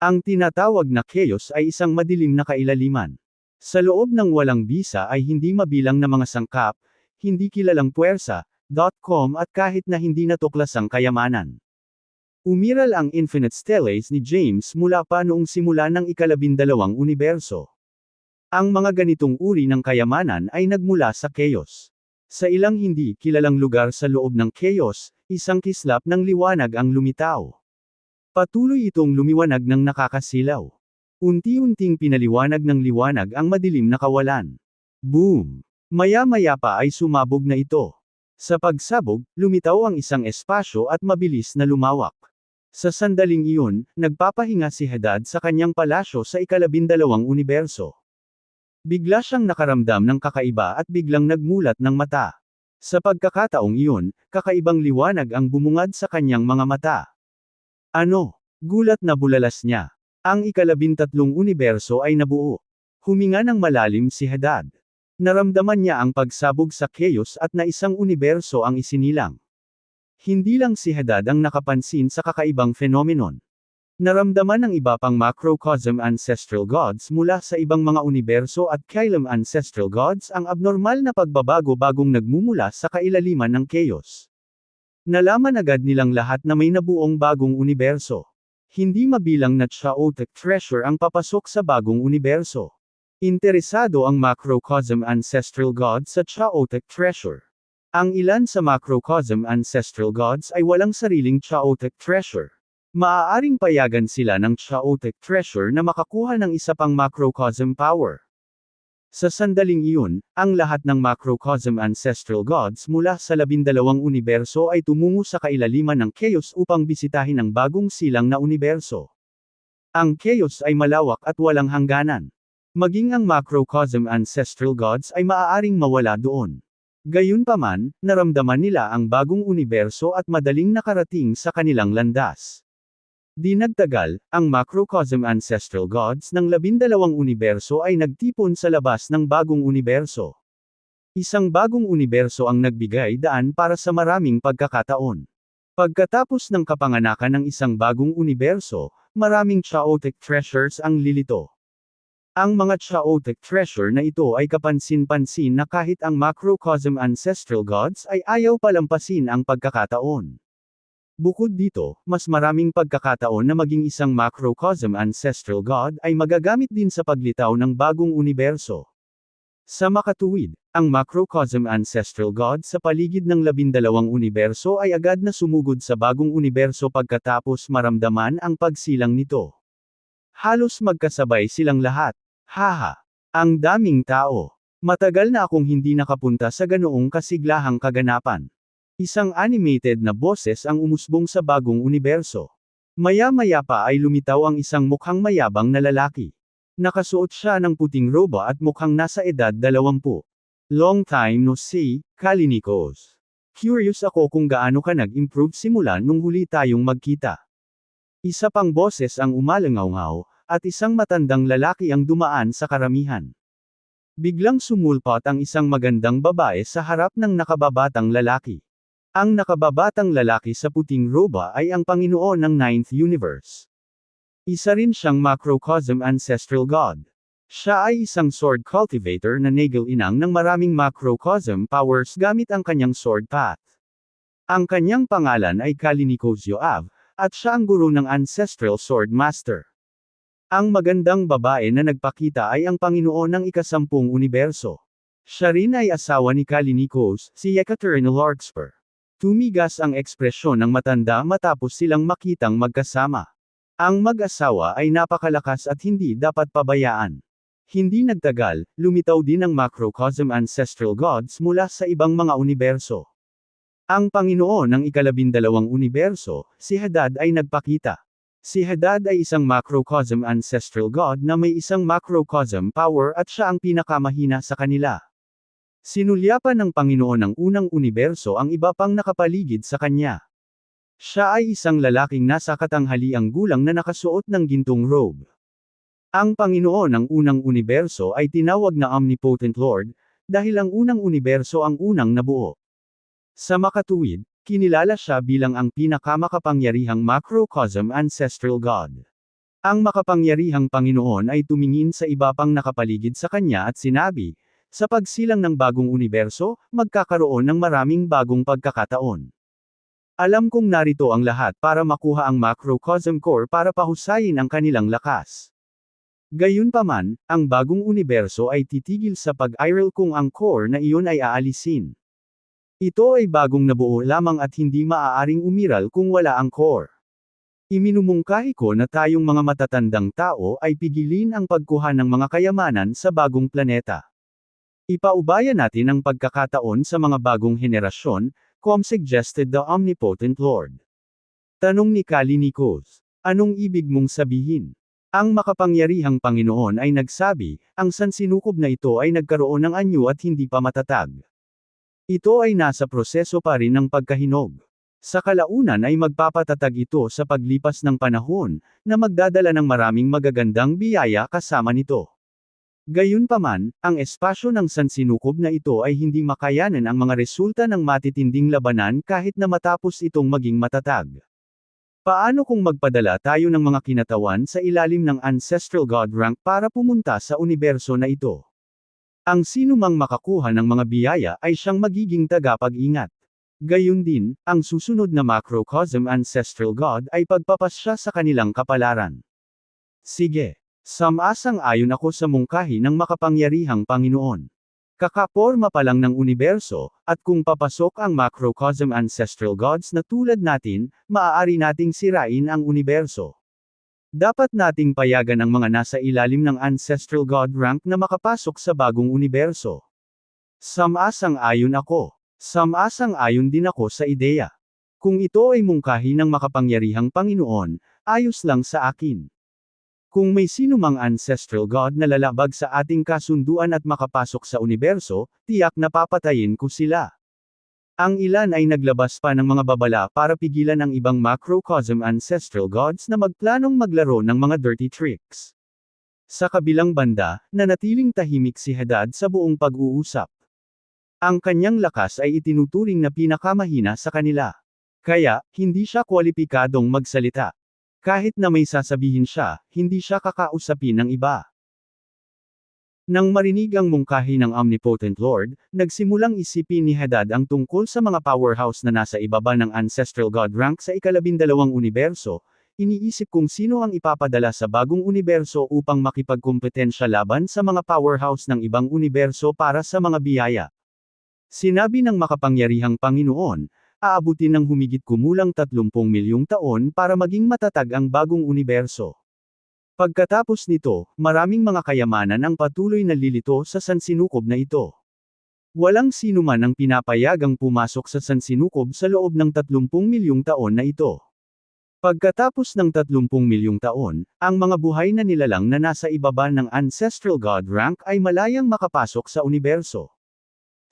Ang tinatawag na Chaos ay isang madilim na kailaliman. Sa loob ng walang bisa ay hindi mabilang na mga sangkap, hindi kilalang puwersa.com at kahit na hindi natuklasang kayamanan. Umiral ang Infinite Stellaes ni James mula pa noong simula ng ika-12 universo. Ang mga ganitong uri ng kayamanan ay nagmula sa Chaos. Sa ilang hindi kilalang lugar sa loob ng Chaos, isang kislap ng liwanag ang lumitaw. Patuloy itong lumiwanag ng nakakasilaw. Unti-unting pinaliwanag ng liwanag ang madilim na kawalan. Boom! Maya-maya pa ay sumabog na ito. Sa pagsabog, lumitaw ang isang espasyo at mabilis na lumawak. Sa sandaling iyon, nagpapahinga si Hadad sa kanyang palasyo sa ika-12 universo. Bigla siyang nakaramdam ng kakaiba at biglang nagmulat ng mata. Sa pagkakataong iyon, kakaibang liwanag ang bumungad sa kanyang mga mata. Ano? Gulat na bulalas niya. Ang ikalabintatlong universo ay nabuo. Huminga ng malalim si Hadad. Naramdaman niya ang pagsabog sa chaos at na isang universo ang isinilang. Hindi lang si Hadad ang nakapansin sa kakaibang phenomenon. Naramdaman ng iba pang macrocosm ancestral gods mula sa ibang mga universo at Kylem ancestral gods ang abnormal na pagbabago bagong nagmumula sa kailaliman ng chaos. Nalaman agad nilang lahat na may nabuong bagong universo. Hindi mabilang na chaotic treasure ang papasok sa bagong universo. Interesado ang macrocosm ancestral gods sa chaotic treasure. Ang ilan sa macrocosm ancestral gods ay walang sariling chaotic treasure. Maaaring payagan sila ng chaotic treasure na makakuha ng isa pang macrocosm power. Sa sandaling iyon, ang lahat ng macrocosm ancestral gods mula sa 12 universo ay tumungo sa kailaliman ng chaos upang bisitahin ang bagong silang na universo. Ang chaos ay malawak at walang hangganan. Maging ang macrocosm ancestral gods ay maaaring mawala doon. Gayunpaman, naramdaman nila ang bagong universo at madaling nakarating sa kanilang landas. Di nagtagal, ang macrocosm ancestral gods ng 12 universo ay nagtipon sa labas ng bagong universo. Isang bagong universo ang nagbigay daan para sa maraming pagkakataon. Pagkatapos ng kapanganakan ng isang bagong universo, maraming chaotic treasures ang lilito. Ang mga chaotic treasure na ito ay kapansin-pansin na kahit ang macrocosm ancestral gods ay ayaw palampasin ang pagkakataon. Bukod dito, mas maraming pagkakataon na maging isang macrocosm ancestral god ay magagamit din sa paglitaw ng bagong universo. Sa makatuwid, ang macrocosm ancestral god sa paligid ng 12 universo ay agad na sumugod sa bagong universo pagkatapos maramdaman ang pagsilang nito. Halos magkasabay silang lahat. Haha! Ang daming tao. Matagal na akong hindi nakapunta sa ganoong kasiglahang kaganapan. Isang animated na boses ang umusbong sa bagong universo. Maya-maya pa ay lumitaw ang isang mukhang mayabang na lalaki. Nakasuot siya ng puting roba at mukhang nasa edad 20. Long time no see, Kalinikos. Curious ako kung gaano ka nag-improve simula nung huli tayong magkita. Isa pang boses ang umalangaw-ngaw, at isang matandang lalaki ang dumaan sa karamihan. Biglang sumulpot ang isang magandang babae sa harap ng nakababatang lalaki. Ang nakababatang lalaki sa puting roba ay ang Panginoon ng Ninth Universe. Isa rin siyang macrocosm ancestral god. Siya ay isang sword cultivator na nagil-inang ng maraming macrocosm powers gamit ang kanyang sword path. Ang kanyang pangalan ay Kalinikos Yoav, at siya ang guro ng ancestral sword master. Ang magandang babae na nagpakita ay ang Panginoon ng ika-10 universo. Siya rin ay asawa ni Kalinikos, si Yekaterina Larkspur. Tumigas ang ekspresyon ng matanda matapos silang makitang magkasama. Ang mag-asawa ay napakalakas at hindi dapat pabayaan. Hindi nagtagal, lumitaw din ang macrocosm ancestral gods mula sa ibang mga universo. Ang Panginoon ng ika-12 universo, si Hadad ay nagpakita. Si Hadad ay isang macrocosm ancestral god na may isang macrocosm power at siya ang pinakamahina sa kanila. Sinulyapan ng Panginoon ng unang universo ang iba pang nakapaligid sa kanya. Siya ay isang lalaking nasa katanghaliang gulang na nakasuot ng gintong robe. Ang Panginoon ng unang universo ay tinawag na Omnipotent Lord, dahil ang unang universo ang unang nabuo. Sa makatuwid, kinilala siya bilang ang pinakamakapangyarihang macrocosm ancestral god. Ang makapangyarihang Panginoon ay tumingin sa iba pang nakapaligid sa kanya at sinabi, sa pagsilang ng bagong universo, magkakaroon ng maraming bagong pagkakataon. Alam kong narito ang lahat para makuha ang macrocosm core para pahusayin ang kanilang lakas. Gayunpaman, ang bagong universo ay titigil sa pag-iral kung ang core na iyon ay aalisin. Ito ay bagong nabuo lamang at hindi maaaring umiral kung wala ang core. Iminumungkahi ko na tayong mga matatandang tao ay pigilin ang pagkuha ng mga kayamanan sa bagong planeta. Ipaubaya natin ang pagkakataon sa mga bagong henerasyon, suggested the Omnipotent Lord. Tanong ni Kalinikos. Anong ibig mong sabihin? Ang makapangyarihang Panginoon ay nagsabi, ang sansinukob na ito ay nagkaroon ng anyo at hindi pa matatag. Ito ay nasa proseso pa rin ng pagkahinog. Sa kalaunan ay magpapatatag ito sa paglipas ng panahon, na magdadala ng maraming magagandang biyaya kasama nito. Gayunpaman, ang espasyo ng sansinukob na ito ay hindi makayanan ang mga resulta ng matitinding labanan kahit na matapos itong maging matatag. Paano kung magpadala tayo ng mga kinatawan sa ilalim ng Ancestral God rank para pumunta sa universo na ito? Ang sinumang makakuha ng mga biyaya ay siyang magiging tagapag-ingat. Gayun din, ang susunod na macrocosm Ancestral God ay pagpapasya sa kanilang kapalaran. Sige. Sumasang-ayon ako sa mungkahi ng makapangyarihang Panginoon. Kakaporma pa lang ng universo, at kung papasok ang macrocosm ancestral gods na tulad natin, maaari nating sirain ang universo. Dapat nating payagan ang mga nasa ilalim ng ancestral god rank na makapasok sa bagong universo. Sumasang-ayon ako. Sumasang-ayon din ako sa ideya. Kung ito ay mungkahi ng makapangyarihang Panginoon, ayos lang sa akin. Kung may sinumang ancestral god na lalabag sa ating kasunduan at makapasok sa universo, tiyak na papatayin ko sila. Ang ilan ay naglabas pa ng mga babala para pigilan ang ibang macrocosm ancestral gods na magplanong maglaro ng mga dirty tricks. Sa kabilang banda, nanatiling tahimik si Hadad sa buong pag-uusap. Ang kanyang lakas ay itinuturing na pinakamahina sa kanila. Kaya, hindi siya kwalipikadong magsalita. Kahit na may sasabihin siya, hindi siya kakausapin ng iba. Nang marinig ang mungkahi ng Omnipotent Lord, nagsimulang isipin ni Hadad ang tungkol sa mga powerhouse na nasa ibaba ng Ancestral God rank sa ikalabindalawang universo. Iniisip kung sino ang ipapadala sa bagong universo upang makipagkompetensya laban sa mga powerhouse ng ibang universo para sa mga biyaya. Sinabi ng makapangyarihang Panginoon, aabutin ng humigit kumulang 30 milyong taon para maging matatag ang bagong universo. Pagkatapos nito, maraming mga kayamanan ang patuloy na lilito sa sansinukob na ito. Walang sino man ang pinapayagang pumasok sa sansinukob sa loob ng 30 milyong taon na ito. Pagkatapos ng 30 milyong taon, ang mga buhay na nilalang na nasa ibaba ng Ancestral God rank ay malayang makapasok sa universo.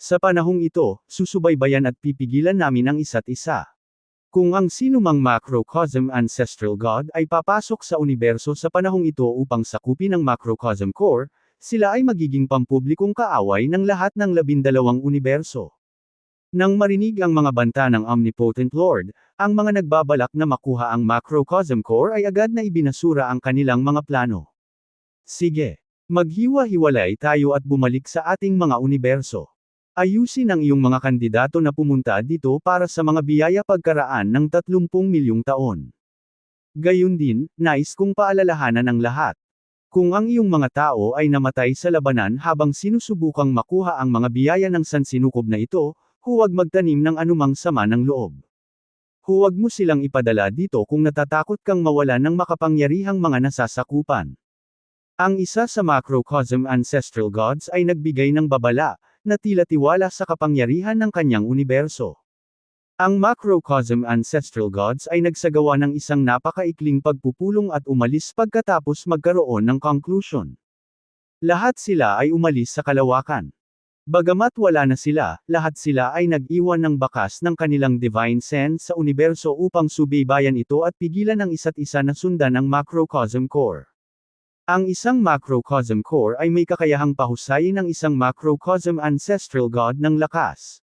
Sa panahong ito, susubaybayan at pipigilan namin ang isa't isa. Kung ang sinumang macrocosm ancestral god ay papasok sa universo sa panahong ito upang sakupin ang macrocosm core, sila ay magiging pampublikong kaaway ng lahat ng 12 universo. Nang marinig ang mga banta ng Omnipotent Lord, ang mga nagbabalak na makuha ang macrocosm core ay agad na ibinasura ang kanilang mga plano. Sige. Maghiwa-hiwalay tayo at bumalik sa ating mga universo. Ayusin ang iyong mga kandidato na pumunta dito para sa mga biyaya pagkaraan ng 30 milyong taon. Gayun din, nais kong paalalahanan ang lahat. Kung ang iyong mga tao ay namatay sa labanan habang sinusubukang makuha ang mga biyaya ng sansinukob na ito, huwag magtanim ng anumang sama ng loob. Huwag mo silang ipadala dito kung natatakot kang mawalan ng makapangyarihang mga nasasakupan. Ang isa sa macrocosm ancestral gods ay nagbigay ng babala, na tila tiwala sa kapangyarihan ng kanyang universo. Ang macrocosm ancestral gods ay nagsagawa ng isang napakaikling pagpupulong at umalis pagkatapos magkaroon ng conclusion. Lahat sila ay umalis sa kalawakan. Bagamat wala na sila, lahat sila ay nag-iwan ng bakas ng kanilang divine sense sa universo upang subaybayan ito at pigilan ang isa't isa na sundan ang macrocosm core. Ang isang macrocosm core ay may kakayahang pahusayin ng isang macrocosm ancestral god ng lakas.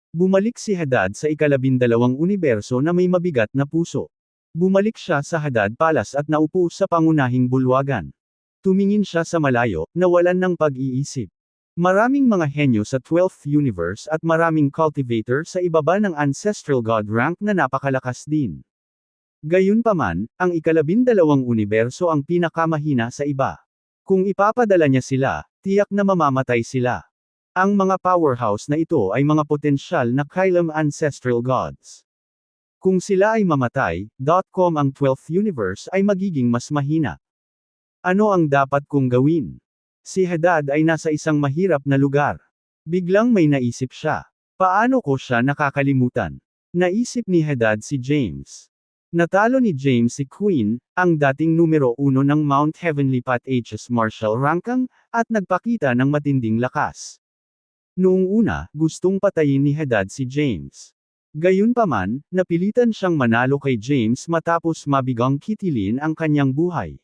Bumalik si Hadad sa ikalabindalawang universo na may mabigat na puso. Bumalik siya sa Hadad Palace at naupo sa pangunahing bulwagan. Tumingin siya sa malayo, nawalan ng pag-iisip. Maraming mga henyo sa 12th universe at maraming cultivator sa ibaba ng ancestral god rank na napakalakas din. Gayunpaman, ang ikalabindalawang universo ang pinakamahina sa iba. Kung ipapadala niya sila, tiyak na mamamatay sila. Ang mga powerhouse na ito ay mga potensyal na kailam ancestral gods. Kung sila ay mamatay, ang 12th universe ay magiging mas mahina. Ano ang dapat kong gawin? Si Hadad ay nasa isang mahirap na lugar. Biglang may naisip siya. Paano ko siya nakakalimutan? Naisip ni Hadad si James. Natalo ni James si Queen, ang dating numero 1 ng Mount Heavenly Path HS Marshall Rankang, at nagpakita ng matinding lakas. Noong una, gustong patayin ni Hadad si James. Gayunpaman, napilitan siyang manalo kay James matapos mabigang kitilin ang kanyang buhay.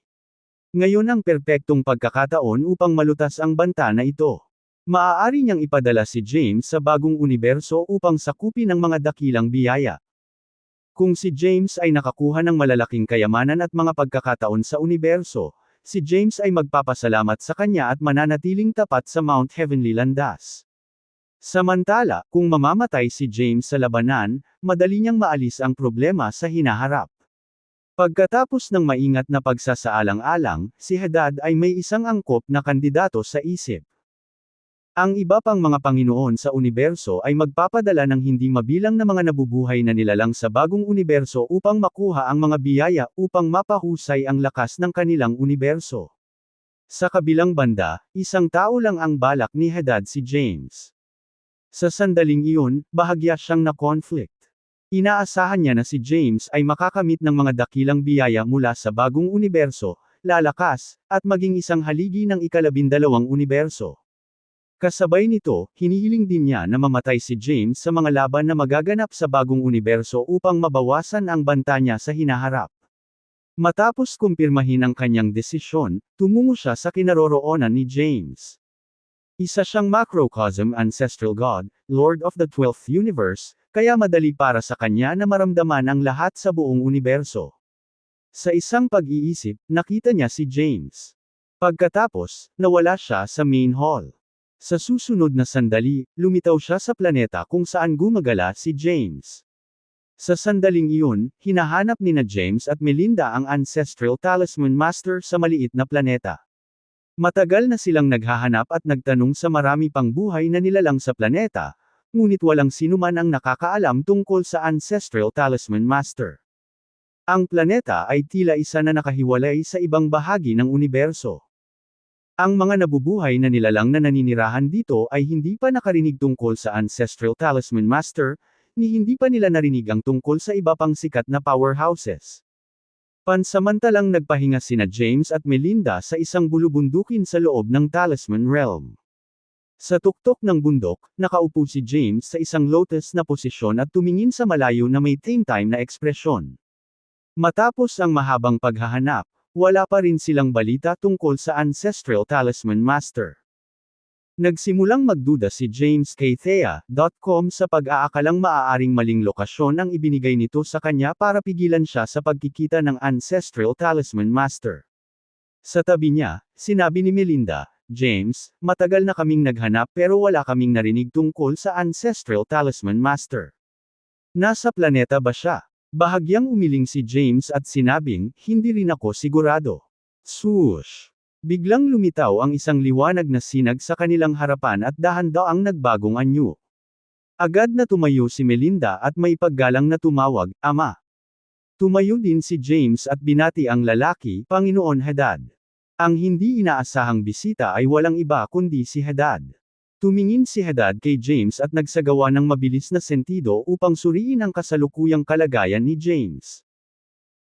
Ngayon ang perpektong pagkakataon upang malutas ang banta na ito. Maaari niyang ipadala si James sa bagong universo upang sakupin ang mga dakilang biyaya. Kung si James ay nakakuha ng malalaking kayamanan at mga pagkakataon sa universo, si James ay magpapasalamat sa kanya at mananatiling tapat sa Mount Heavenly landas. Samantala, kung mamamatay si James sa labanan, madali niyang maalis ang problema sa hinaharap. Pagkatapos ng maingat na pagsasaalang-alang, si Hadad ay may isang angkop na kandidato sa isip. Ang iba pang mga Panginoon sa universo ay magpapadala ng hindi mabilang na mga nabubuhay na nilalang sa bagong universo upang makuha ang mga biyaya upang mapahusay ang lakas ng kanilang universo. Sa kabilang banda, isang tao lang ang balak ni Hadad si James. Sa sandaling iyon, bahagya siyang na-conflict. Inaasahan niya na si James ay makakamit ng mga dakilang biyaya mula sa bagong universo, lalakas, at maging isang haligi ng ika-12 universo. Kasabay nito, hinihiling din niya na mamatay si James sa mga laban na magaganap sa bagong universo upang mabawasan ang banta niya sa hinaharap. Matapos kumpirmahin ang kanyang desisyon, tumungo siya sa kinaroroonan ni James. Isa siyang macrocosm ancestral god, Lord of the 12th universe, kaya madali para sa kanya na maramdaman ang lahat sa buong universo. Sa isang pag-iisip, nakita niya si James. Pagkatapos, nawala siya sa main hall. Sa susunod na sandali, lumitaw siya sa planeta kung saan gumagala si James. Sa sandaling iyon, hinahanap nina James at Melinda ang Ancestral Talisman Master sa maliit na planeta. Matagal na silang naghahanap at nagtanong sa marami pang buhay na nilalang sa planeta, ngunit walang sinuman ang nakakaalam tungkol sa Ancestral Talisman Master. Ang planeta ay tila isa na nakahiwalay sa ibang bahagi ng universo. Ang mga nabubuhay na nilalang na naninirahan dito ay hindi pa nakarinig tungkol sa Ancestral Talisman Master, ni hindi pa nila narinig ang tungkol sa iba pang sikat na powerhouses. Pansamantalang nagpahinga sina James at Melinda sa isang bulubundukin sa loob ng Talisman Realm. Sa tuktok ng bundok, nakaupo si James sa isang lotus na posisyon at tumingin sa malayo na may time na ekspresyon. Matapos ang mahabang paghahanap, wala pa rin silang balita tungkol sa Ancestral Talisman Master. Nagsimulang magduda si James kay Thea.com sa pag-aakalang maaaring maling lokasyon ang ibinigay nito sa kanya para pigilan siya sa pagkikita ng Ancestral Talisman Master. Sa tabi niya, sinabi ni Melinda, James, matagal na kaming naghanap pero wala kaming narinig tungkol sa Ancestral Talisman Master. Nasa planeta ba siya? Bahagyang umiling si James at sinabing, hindi rin ako sigurado. Swoosh! Biglang lumitaw ang isang liwanag na sinag sa kanilang harapan at dahan-daang nagbagong anyo. Agad na tumayo si Melinda at may paggalang na tumawag, Ama. Tumayo din si James at binati ang lalaki, Panginoon Hadad. Ang hindi inaasahang bisita ay walang iba kundi si Hadad. Tumingin si Hadad kay James at nagsagawa ng mabilis na sentido upang suriin ang kasalukuyang kalagayan ni James.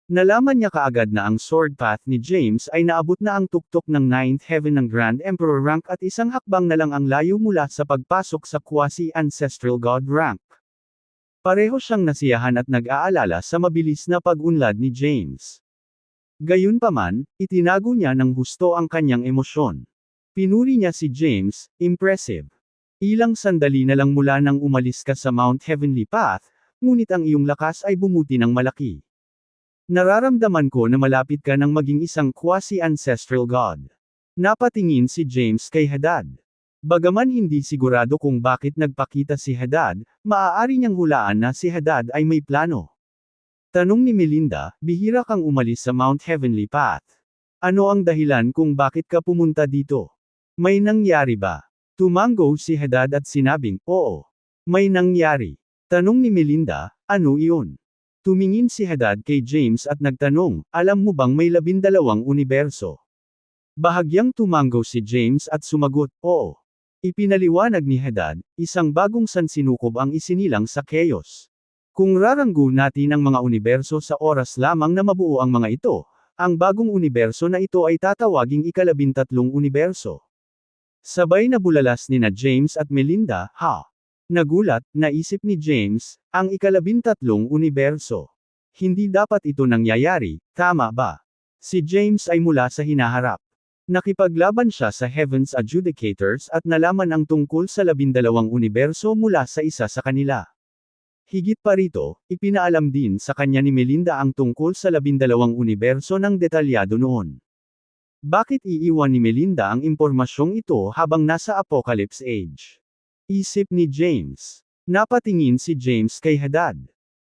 Nalaman niya kaagad na ang sword path ni James ay naabot na ang tuktok ng 9th heaven ng Grand Emperor rank at isang hakbang na lang ang layo mula sa pagpasok sa quasi-ancestral god rank. Pareho siyang nasiyahan at nag-aalala sa mabilis na pag-unlad ni James. Gayunpaman, itinago niya ng husto ang kanyang emosyon. Pinuri niya si James, impressive. Ilang sandali na lang mula nang umalis ka sa Mount Heavenly Path, ngunit ang iyong lakas ay bumuti ng malaki. Nararamdaman ko na malapit ka ng maging isang quasi-ancestral god. Napatingin si James kay Hadad. Bagaman hindi sigurado kung bakit nagpakita si Hadad, maaari niyang hulaan na si Hadad ay may plano. Tanong ni Melinda, bihira kang umalis sa Mount Heavenly Path. Ano ang dahilan kung bakit ka pumunta dito? May nangyari ba? Tumango si Hadad at sinabing, oo. May nangyari. Tanong ni Melinda, ano iyon? Tumingin si Hadad kay James at nagtanong, alam mo bang may 12 universo? Bahagyang tumango si James at sumagot, oo. Ipinaliwanag ni Hadad, isang bagong sansinukob ang isinilang sa chaos. Kung raranggo natin ang mga universo sa oras lamang na mabuo ang mga ito, ang bagong universo na ito ay tatawaging ika-13 universo. Sabay na bulalas nina James at Melinda, ha? Nagulat, naisip ni James, ang ika-13 universo. Hindi dapat ito nangyayari, tama ba? Si James ay mula sa hinaharap. Nakipaglaban siya sa Heaven's Adjudicators at nalaman ang tungkol sa 12 universo mula sa isa sa kanila. Higit pa rito, ipinaalam din sa kanya ni Melinda ang tungkol sa 12 universo ng detalyado noon. Bakit iiwan ni Melinda ang impormasyong ito habang nasa Apocalypse Age? Isip ni James. Napatingin si James kay Hadad.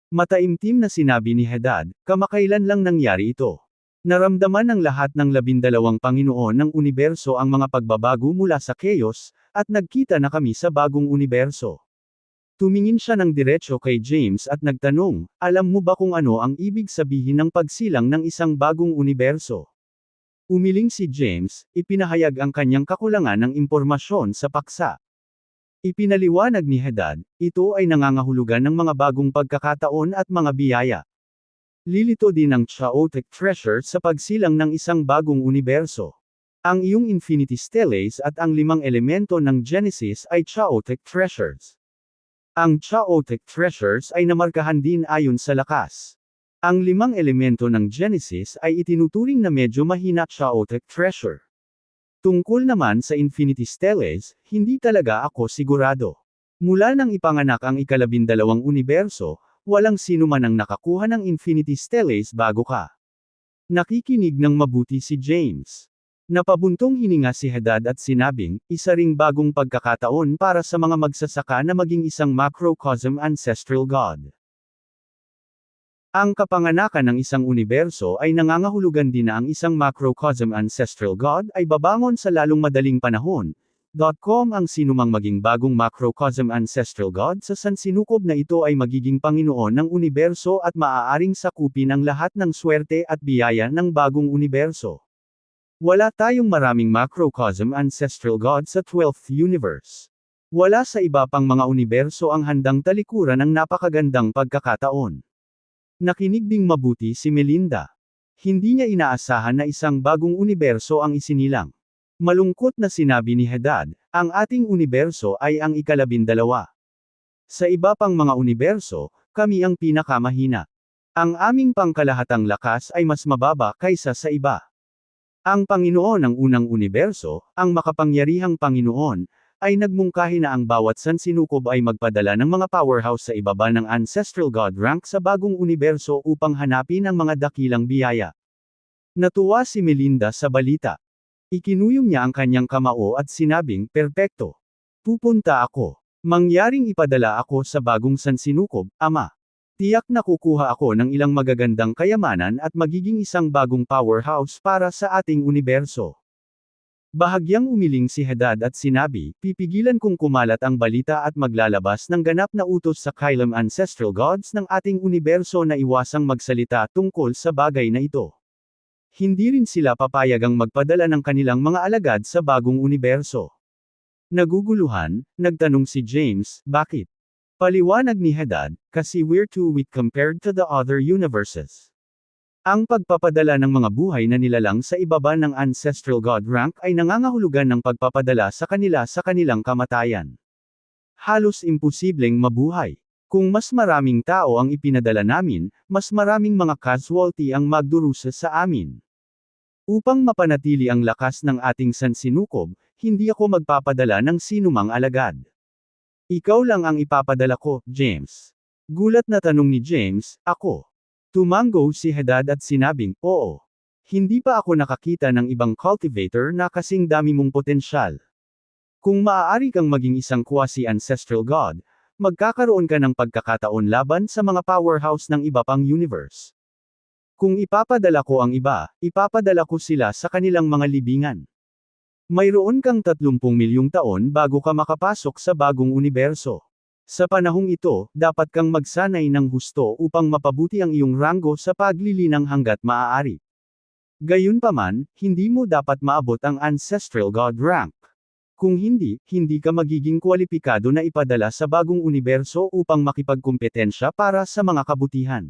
Mataimtim na sinabi ni Hadad, kamakailan lang nangyari ito. Naramdaman ng lahat ng 12 Panginoon ng universo ang mga pagbabago mula sa chaos, at nagkita na kami sa bagong universo. Tumingin siya ng diretso kay James at nagtanong, alam mo ba kung ano ang ibig sabihin ng pagsilang ng isang bagong universo? Umiling si James, ipinahayag ang kanyang kakulangan ng impormasyon sa paksa. Ipinaliwanag ni Hadad, ito ay nangangahulugan ng mga bagong pagkakataon at mga biyaya. Lilito din ang chaotic treasure sa pagsilang ng isang bagong universo. Ang iyong infinity steles at ang 5 elemento ng Genesis ay chaotic treasures. Ang chaotic treasures ay namarkahan din ayon sa lakas. Ang 5 elemento ng Genesis ay itinuturing na medyo mahina chaotic treasure. Tungkol naman sa infinity steles, hindi talaga ako sigurado. Mula nang ipanganak ang ika-12 universo, walang sino man ang nakakuha ng infinity steles bago ka. Nakikinig ng mabuti si James. Napabuntong hininga si Hadad at sinabing, isa ring bagong pagkakataon para sa mga magsasaka na maging isang macrocosm ancestral god. Ang kapanganakan ng isang universo ay nangangahulugan din na ang isang macrocosm ancestral god ay babangon sa lalong madaling panahon. Ang sinumang maging bagong macrocosm ancestral god sa sansinukob na ito ay magiging Panginoon ng universo at maaaring sakupin ang lahat ng swerte at biyaya ng bagong universo. Wala tayong maraming macrocosm ancestral god sa 12th universe. Wala sa iba pang mga universo ang handang talikuran ng napakagandang pagkakataon. Nakinig ding mabuti si Melinda. Hindi niya inaasahan na isang bagong universo ang isinilang. Malungkot na sinabi ni Hadad, ang ating universo ay ang ika-12. Sa iba pang mga universo, kami ang pinakamahina. Ang aming pangkalahatang lakas ay mas mababa kaysa sa iba. Ang Panginoon ng unang universo, ang makapangyarihang Panginoon, ay nagmungkahi na ang bawat sansinukob ay magpadala ng mga powerhouse sa ibaba ng ancestral god rank sa bagong universo upang hanapin ang mga dakilang biyaya. Natuwa si Melinda sa balita. Ikinuyom niya ang kanyang kamao at sinabing, perpekto. Pupunta ako. Mangyaring ipadala ako sa bagong sansinukob, ama. Tiyak na kukuha ako ng ilang magagandang kayamanan at magiging isang bagong powerhouse para sa ating universo. Bahagyang umiling si Hadad at sinabi, pipigilan kong kumalat ang balita at maglalabas ng ganap na utos sa Kylem ancestral gods ng ating universo na iwasang magsalita tungkol sa bagay na ito. Hindi rin sila papayagang magpadala ng kanilang mga alagad sa bagong universo. Naguguluhan, nagtanong si James, bakit? Paliwanag ni Hadad, kasi we're too weak compared to the other universes. Ang pagpapadala ng mga buhay na nilalang sa ibaba ng ancestral god rank ay nangangahulugan ng pagpapadala sa kanila sa kanilang kamatayan. Halos imposibleng mabuhay. Kung mas maraming tao ang ipinadala namin, mas maraming mga casualty ang magdurusa sa amin. Upang mapanatili ang lakas ng ating sansinukob, hindi ako magpapadala ng sinumang alagad. Ikaw lang ang ipapadala ko, James. Gulat na tanong ni James, ako. Tumango si Hadad at sinabing, oo. Hindi pa ako nakakita ng ibang cultivator na kasing dami mong potensyal. Kung maaari kang maging isang quasi-ancestral god, magkakaroon ka ng pagkakataon laban sa mga powerhouse ng iba pang universe. Kung ipapadala ko ang iba, ipapadala ko sila sa kanilang mga libingan. Mayroon kang 30 milyong taon bago ka makapasok sa bagong universo. Sa panahong ito, dapat kang magsanay ng husto upang mapabuti ang iyong ranggo sa paglilinang hanggat maaari. Gayunpaman, hindi mo dapat maabot ang ancestral god rank. Kung hindi, hindi ka magiging kwalipikado na ipadala sa bagong universo upang makipagkumpetensya para sa mga kabutihan.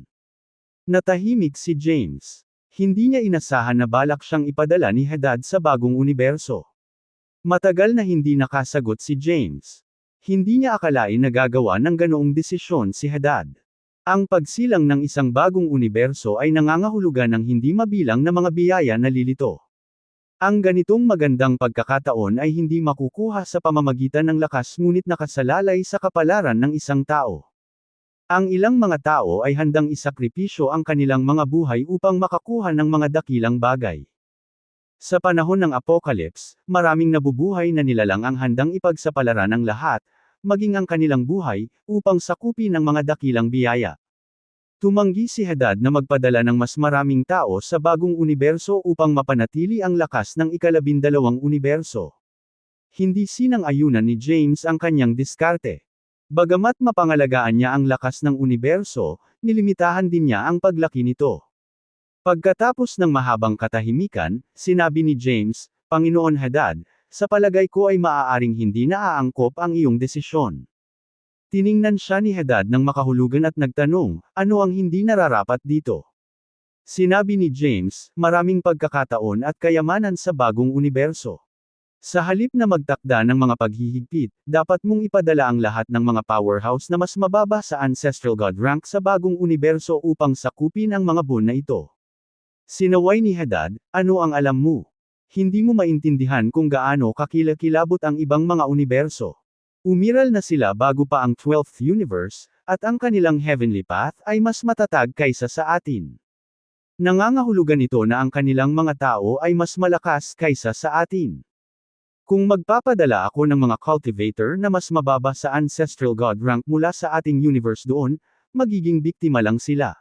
Natahimik si James. Hindi niya inasahan na balak siyang ipadala ni Hadad sa bagong universo. Matagal na hindi nakasagot si James. Hindi niya akalain na gagawa ng ganoong desisyon si Haddad. Ang pagsilang ng isang bagong universo ay nangangahulugan ng hindi mabilang na mga biyaya na lilito. Ang ganitong magandang pagkakataon ay hindi makukuha sa pamamagitan ng lakas ngunit nakasalalay sa kapalaran ng isang tao. Ang ilang mga tao ay handang isakripisyo ang kanilang mga buhay upang makakuha ng mga dakilang bagay. Sa panahon ng Apocalypse, maraming nabubuhay na nilalang ang handang ipagsapalaran ng lahat, maging ang kanilang buhay, upang sakupin ang mga dakilang biyaya. Tumanggi si Haddad na magpadala ng mas maraming tao sa bagong universo upang mapanatili ang lakas ng ika-12 universo. Hindi sinang-ayunan ni James ang kanyang diskarte. Bagamat mapangalagaan niya ang lakas ng universo, nilimitahan din niya ang paglaki nito. Pagkatapos ng mahabang katahimikan, sinabi ni James, "Panginoon Haddad, sa palagay ko ay maaaring hindi naaangkop ang iyong desisyon." Tiningnan siya ni Haddad ng makahulugan at nagtanong, "Ano ang hindi nararapat dito?" Sinabi ni James, "Maraming pagkakataon at kayamanan sa bagong universo. Sa halip na magtakda ng mga paghihigpit, dapat mong ipadala ang lahat ng mga powerhouse na mas mababa sa Ancestral God rank sa bagong universo upang sakupin ang mga buwan na ito." Sinaway ni Haddad, "Ano ang alam mo? Hindi mo maintindihan kung gaano kakilakilabot ang ibang mga universo. Umiral na sila bago pa ang 12th universe, at ang kanilang heavenly path ay mas matatag kaysa sa atin. Nangangahulugan ito na ang kanilang mga tao ay mas malakas kaysa sa atin. Kung magpapadala ako ng mga cultivator na mas mababa sa Ancestral God rank mula sa ating universe doon, magiging biktima lang sila.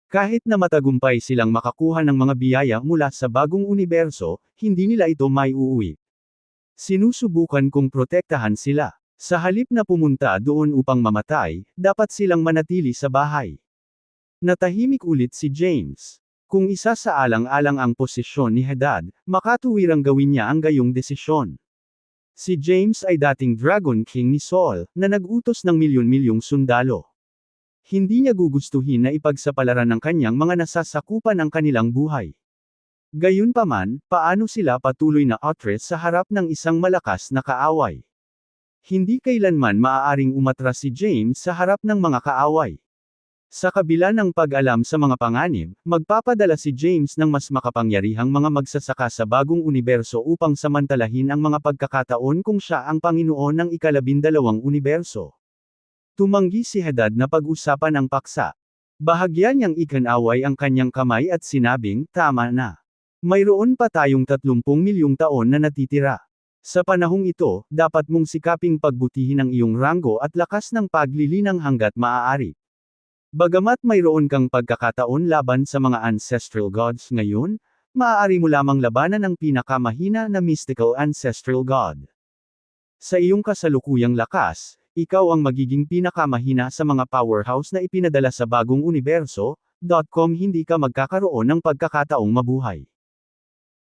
Kahit na matagumpay silang makakuha ng mga biyaya mula sa bagong universo, hindi nila ito maiuwi. Sinusubukan kong protektahan sila. Sa halip na pumunta doon upang mamatay, dapat silang manatili sa bahay." Natahimik ulit si James. Kung isa sa alang-alang ang posisyon ni Haddad, makatuwirang gawin niya ang gayong desisyon. Si James ay dating Dragon King ni Saul, na nag-utos ng milyon-milyong sundalo. Hindi niya gugustuhin na ipagsapalaran ng kanyang mga nasasakupan ang kanilang buhay. Gayunpaman, paano sila patuloy na atras sa harap ng isang malakas na kaaway? Hindi kailanman maaaring umatras si James sa harap ng mga kaaway. Sa kabila ng pag-alam sa mga panganib, magpapadala si James ng mas makapangyarihang mga magsasaka sa bagong universo upang samantalahin ang mga pagkakataon kung siya ang Panginoon ng ika-12 universo. Tumanggi si Haddad na pag-usapan ang paksa. Bahagya niyang ikanaway ang kanyang kamay at sinabing, "Tama na. Mayroon pa tayong 30 milyong taon na natitira. Sa panahong ito, dapat mong sikaping pagbutihin ang iyong ranggo at lakas ng paglilinang hanggat maaari. Bagamat mayroon kang pagkakataon laban sa mga ancestral gods ngayon, maaari mo lamang labanan ang pinakamahina na mystical ancestral god. Sa iyong kasalukuyang lakas, ikaw ang magiging pinakamahina sa mga powerhouse na ipinadala sa bagong universo. Hindi ka magkakaroon ng pagkakataong mabuhay.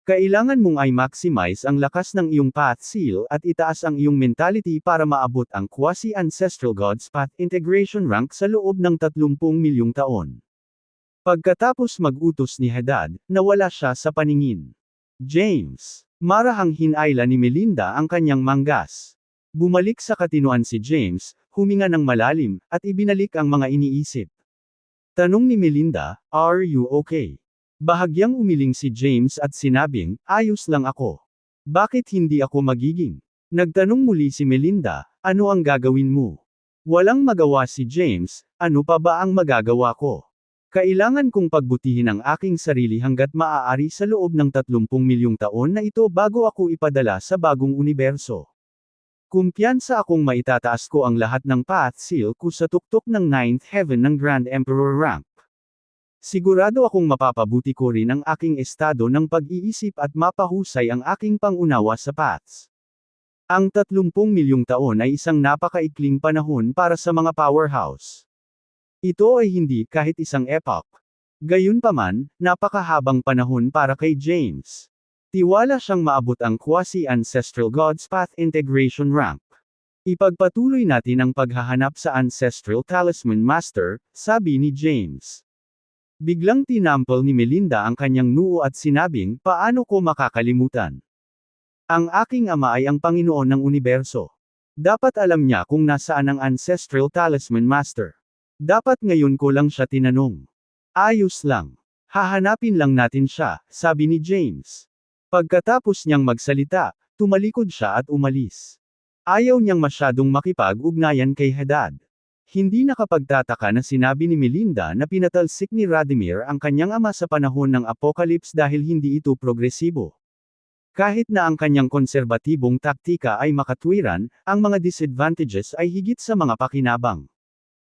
Kailangan mong i-maximize ang lakas ng iyong path seal at itaas ang iyong mentality para maabot ang quasi-ancestral God's path integration rank sa loob ng 30 milyong taon." Pagkatapos mag-utos ni Haddad, nawala siya sa paningin. James. Marahang hinayla ni Melinda ang kanyang manggas. Bumalik sa katinoan si James, huminga ng malalim, at ibinalik ang mga iniisip. Tanong ni Melinda, "Are you okay?" Bahagyang umiling si James at sinabing, "Ayos lang ako. Bakit hindi ako magiging?" Nagtanong muli si Melinda, "Ano ang gagawin mo?" Walang magawa si James, "Ano pa ba ang magagawa ko? Kailangan kong pagbutihin ang aking sarili hanggat maaari sa loob ng 30 milyong taon na ito bago ako ipadala sa bagong universo. Kumpiyansa akong maitataas ko ang lahat ng path seal ko sa tuktok ng 9th heaven ng Grand Emperor rank. Sigurado akong mapapabuti ko rin ang aking estado ng pag-iisip at mapahusay ang aking pangunawa sa paths." Ang 30 milyong taon ay isang napakaikling panahon para sa mga powerhouse. Ito ay hindi kahit isang epoch. Gayunpaman, napakahabang panahon para kay James. Tiwala siyang maabot ang quasi-ancestral God's path integration rank. "Ipagpatuloy natin ang paghahanap sa Ancestral Talisman Master," sabi ni James. Biglang tinampal ni Melinda ang kanyang noo at sinabing, "Paano ko makakalimutan? Ang aking ama ay ang Panginoon ng universo. Dapat alam niya kung nasaan ang Ancestral Talisman Master. Dapat ngayon ko lang siya tinanong. Ayos lang. Hahanapin lang natin siya, sabi ni James. Pagkatapos niyang magsalita, tumalikod siya at umalis. Ayaw niyang masyadong makipag-ugnayan kay Hadad. Hindi nakapagtataka na sinabi ni Melinda na pinatalsik ni Radimir ang kanyang ama sa panahon ng Apocalypse dahil hindi ito progresibo. Kahit na ang kanyang konserbatibong taktika ay makatwiran, ang mga disadvantages ay higit sa mga pakinabang.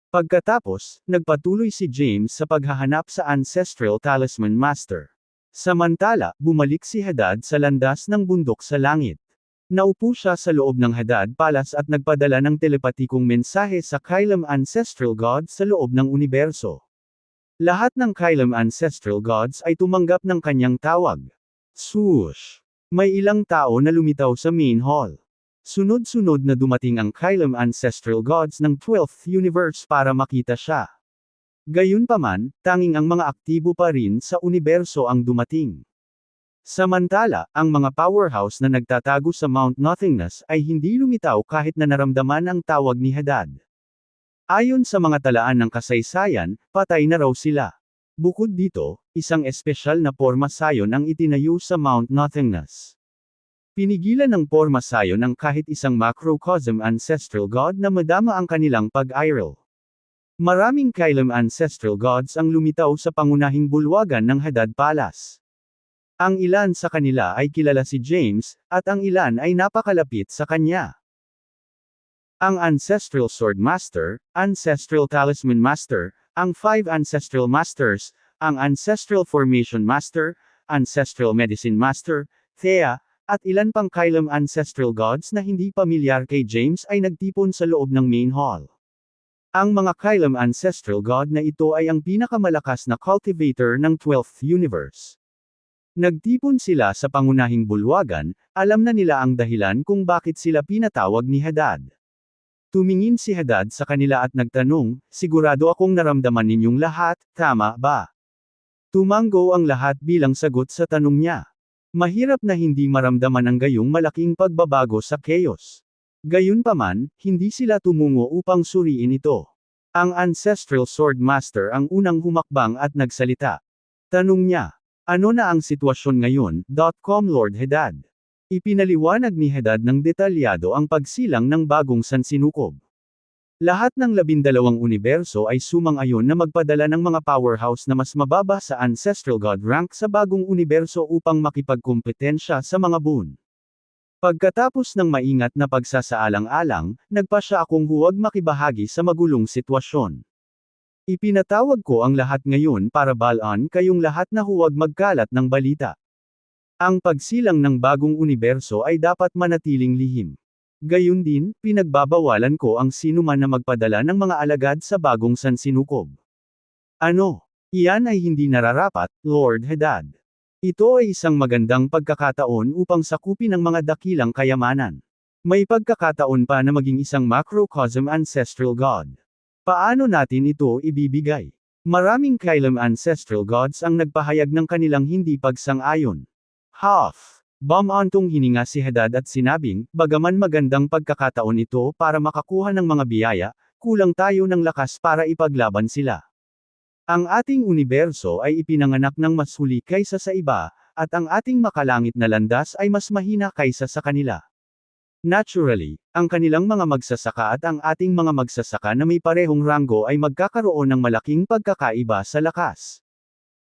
Pagkatapos, nagpatuloy si James sa paghahanap sa Ancestral Talisman Master. Samantala, bumalik si Hadad sa landas ng bundok sa langit. Naupo siya sa loob ng Hadad Palace at nagpadala ng telepatikong mensahe sa Kylem Ancestral Gods sa loob ng universo. Lahat ng Kylem Ancestral Gods ay tumanggap ng kanyang tawag. Swoosh! May ilang tao na lumitaw sa main hall. Sunod-sunod na dumating ang Kylem Ancestral Gods ng 12th Universe para makita siya. Gayunpaman, tanging ang mga aktibo pa rin sa universo ang dumating. Samantala, ang mga powerhouse na nagtatago sa Mount Nothingness ay hindi lumitaw kahit na naramdaman ang tawag ni Hadad. Ayon sa mga talaan ng kasaysayan, patay na raw sila. Bukod dito, isang espesyal na porma sayon ang itinayo sa Mount Nothingness. Pinigilan ng porma sayon ang kahit isang macrocosm ancestral god na madama ang kanilang pag-iral. Maraming Kylem Ancestral Gods ang lumitaw sa pangunahing bulwagan ng Hadad Palace. Ang ilan sa kanila ay kilala si James, at ang ilan ay napakalapit sa kanya. Ang Ancestral Sword Master, Ancestral Talisman Master, ang 5 Ancestral Masters, ang Ancestral Formation Master, Ancestral Medicine Master, Thea, at ilan pang Kylem Ancestral Gods na hindi pamilyar kay James ay nagtipon sa loob ng main hall. Ang mga Kylem Ancestral God na ito ay ang pinakamalakas na cultivator ng 12th Universe. Nagtipon sila sa pangunahing bulwagan, alam na nila ang dahilan kung bakit sila pinatawag ni Hadad. Tumingin si Hadad sa kanila at nagtanong, sigurado akong naramdaman ninyong lahat, tama ba? Tumango ang lahat bilang sagot sa tanong niya. Mahirap na hindi maramdaman ang gayong malaking pagbabago sa chaos. Gayunpaman, hindi sila tumungo upang suriin ito. Ang Ancestral Sword Master ang unang humakbang at nagsalita. Tanong niya, ano na ang sitwasyon ngayon? Lord Hadad. Ipinaliwanag ni Hadad ng detalyado ang pagsilang ng bagong sansinukob. Lahat ng 12 universo ay sumang-ayon na magpadala ng mga powerhouse na mas mababa sa Ancestral God rank sa bagong universo upang makipagkompetensya sa mga boon. Pagkatapos ng maingat na pagsasaalang-alang, nagpasya akong huwag makibahagi sa magulong sitwasyon. Ipinatawag ko ang lahat ngayon para balaan kayong lahat na huwag magkalat ng balita. Ang pagsilang ng bagong universo ay dapat manatiling lihim. Gayun din, pinagbabawalan ko ang sinuman na magpadala ng mga alagad sa bagong sansinukob. Ano? Iyan ay hindi nararapat, Lord Hadad. Ito ay isang magandang pagkakataon upang sakupin ang mga dakilang kayamanan. May pagkakataon pa na maging isang macrocosm ancestral god. Paano natin ito ibibigay? Maraming Kylem Ancestral Gods ang nagpahayag ng kanilang hindi pagsang-ayon. Bumantong hininga si Hadad at sinabing, bagaman magandang pagkakataon ito para makakuha ng mga biyaya, kulang tayo ng lakas para ipaglaban sila. Ang ating universo ay ipinanganak ng mas huli kaysa sa iba, at ang ating makalangit na landas ay mas mahina kaysa sa kanila. Naturally, ang kanilang mga magsasaka at ang ating mga magsasaka na may parehong ranggo ay magkakaroon ng malaking pagkakaiba sa lakas.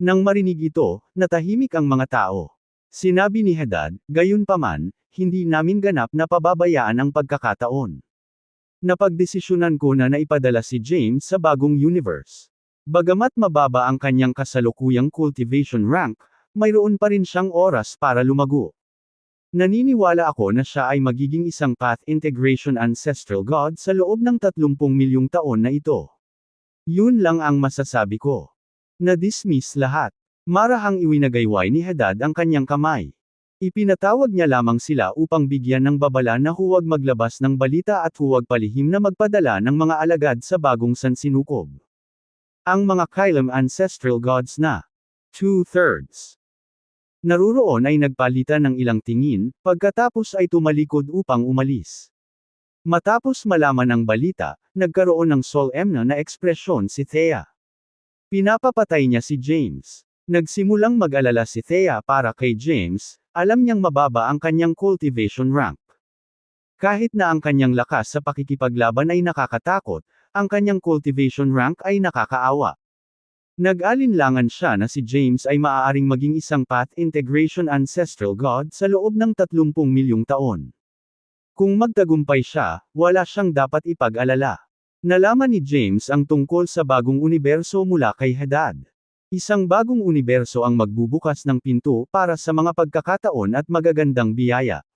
Nang marinig ito, natahimik ang mga tao. Sinabi ni Hadad, gayunpaman, hindi namin ganap na pababayaan ang pagkakataon. Napagdesisyonan ko na naipadala si James sa bagong universe. Bagamat mababa ang kanyang kasalukuyang cultivation rank, mayroon pa rin siyang oras para lumago. Naniniwala ako na siya ay magiging isang path integration ancestral god sa loob ng 30 milyong taon na ito. Yun lang ang masasabi ko. Na-dismiss lahat. Marahang iwinagayway ni Hadad ang kanyang kamay. Ipinatawag niya lamang sila upang bigyan ng babala na huwag maglabas ng balita at huwag palihim na magpadala ng mga alagad sa bagong sansinukob. Ang mga Kylem Ancestral Gods na 2/3 Naruroon ay nagpalitan ng ilang tingin, pagkatapos ay tumalikod upang umalis. Matapos malaman ang balita, nagkaroon ng solemn na ekspresyon si Thea. Pinapapatay niya si James. Nagsimulang mag-alala si Thea para kay James, alam niyang mababa ang kanyang cultivation rank. Kahit na ang kanyang lakas sa pakikipaglaban ay nakakatakot, ang kanyang cultivation rank ay nakakaawa. Nag-alinlangan siya na si James ay maaaring maging isang path integration ancestral god sa loob ng 30 milyong taon. Kung magtagumpay siya, wala siyang dapat ipag-alala. Nalaman ni James ang tungkol sa bagong universo mula kay Hadad. Isang bagong universo ang magbubukas ng pinto para sa mga pagkakataon at magagandang biyaya.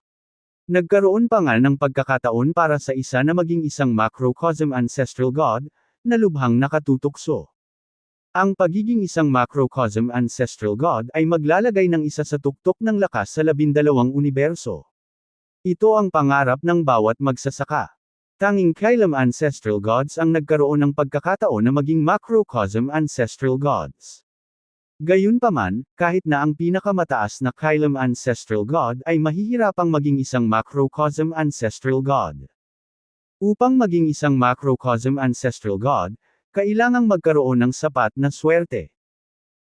Nagkaroon pa nga ng pagkakataon para sa isa na maging isang macrocosm ancestral god, na lubhang nakatutukso. Ang pagiging isang macrocosm ancestral god ay maglalagay ng isa sa tuktok ng lakas sa 12 universo. Ito ang pangarap ng bawat magsasaka. Tanging kailan ancestral gods ang nagkaroon ng pagkakataon na maging macrocosm ancestral gods. Gayunpaman, kahit na ang pinakamataas na kailan ancestral god ay mahihirapang maging isang macrocosm ancestral god. Upang maging isang macrocosm ancestral god, kailangang magkaroon ng sapat na swerte.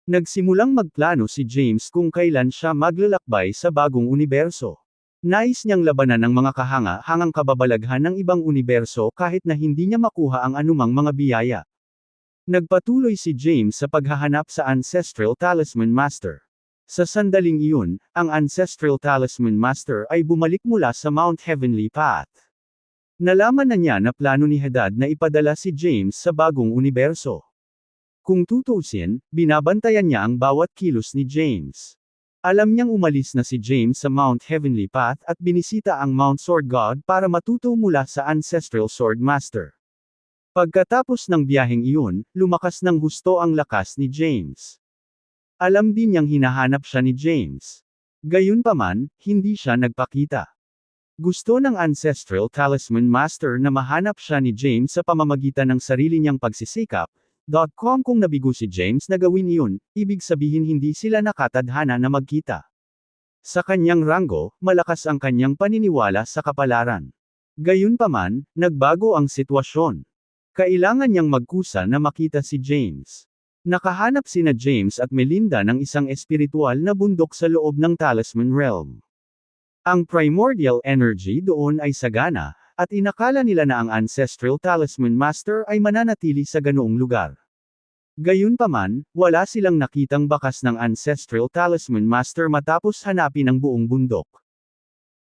Nagsimulang magplano si James kung kailan siya maglalakbay sa bagong universo. Nais niyang labanan ang mga kahanga-hangang kababalaghan ng ibang universo kahit na hindi niya makuha ang anumang mga biyaya. Nagpatuloy si James sa paghahanap sa Ancestral Talisman Master. Sa sandaling iyon, ang Ancestral Talisman Master ay bumalik mula sa Mount Heavenly Path. Nalaman na niya na plano ni Hadad na ipadala si James sa bagong universo. Kung tutuusin, binabantayan niya ang bawat kilos ni James. Alam niyang umalis na si James sa Mount Heavenly Path at binisita ang Mount Sword God para matuto mula sa Ancestral Sword Master. Pagkatapos ng biyaheng iyon, lumakas ng husto ang lakas ni James. Alam din niyang hinahanap siya ni James. Gayunpaman, hindi siya nagpakita. Gusto ng Ancestral Talisman Master na mahanap siya ni James sa pamamagitan ng sarili niyang pagsisikap. Kung nabigo si James na gawin iyon, ibig sabihin hindi sila nakatadhana na magkita. Sa kanyang ranggo, malakas ang kanyang paniniwala sa kapalaran. Gayunpaman, nagbago ang sitwasyon. Kailangan niyang magkusa na makita si James. Nakahanap sina James at Melinda ng isang espiritual na bundok sa loob ng Talisman Realm. Ang primordial energy doon ay sagana, at inakala nila na ang Ancestral Talisman Master ay mananatili sa ganoong lugar. Gayunpaman, wala silang nakitang bakas ng Ancestral Talisman Master matapos hanapin ang buong bundok.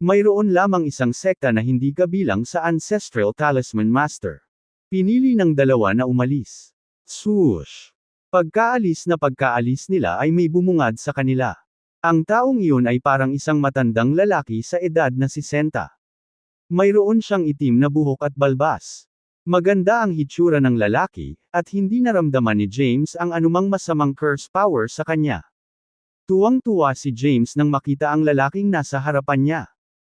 Mayroon lamang isang sekta na hindi kabilang sa Ancestral Talisman Master. Pinili ng dalawa na umalis. Swoosh! Pagkaalis nila ay may bumungad sa kanila. Ang taong iyon ay parang isang matandang lalaki sa edad na 60. Mayroon siyang itim na buhok at balbas. Maganda ang hitsura ng lalaki, at hindi naramdaman ni James ang anumang masamang curse power sa kanya. Tuwang-tuwa si James nang makita ang lalaking nasa harapan niya.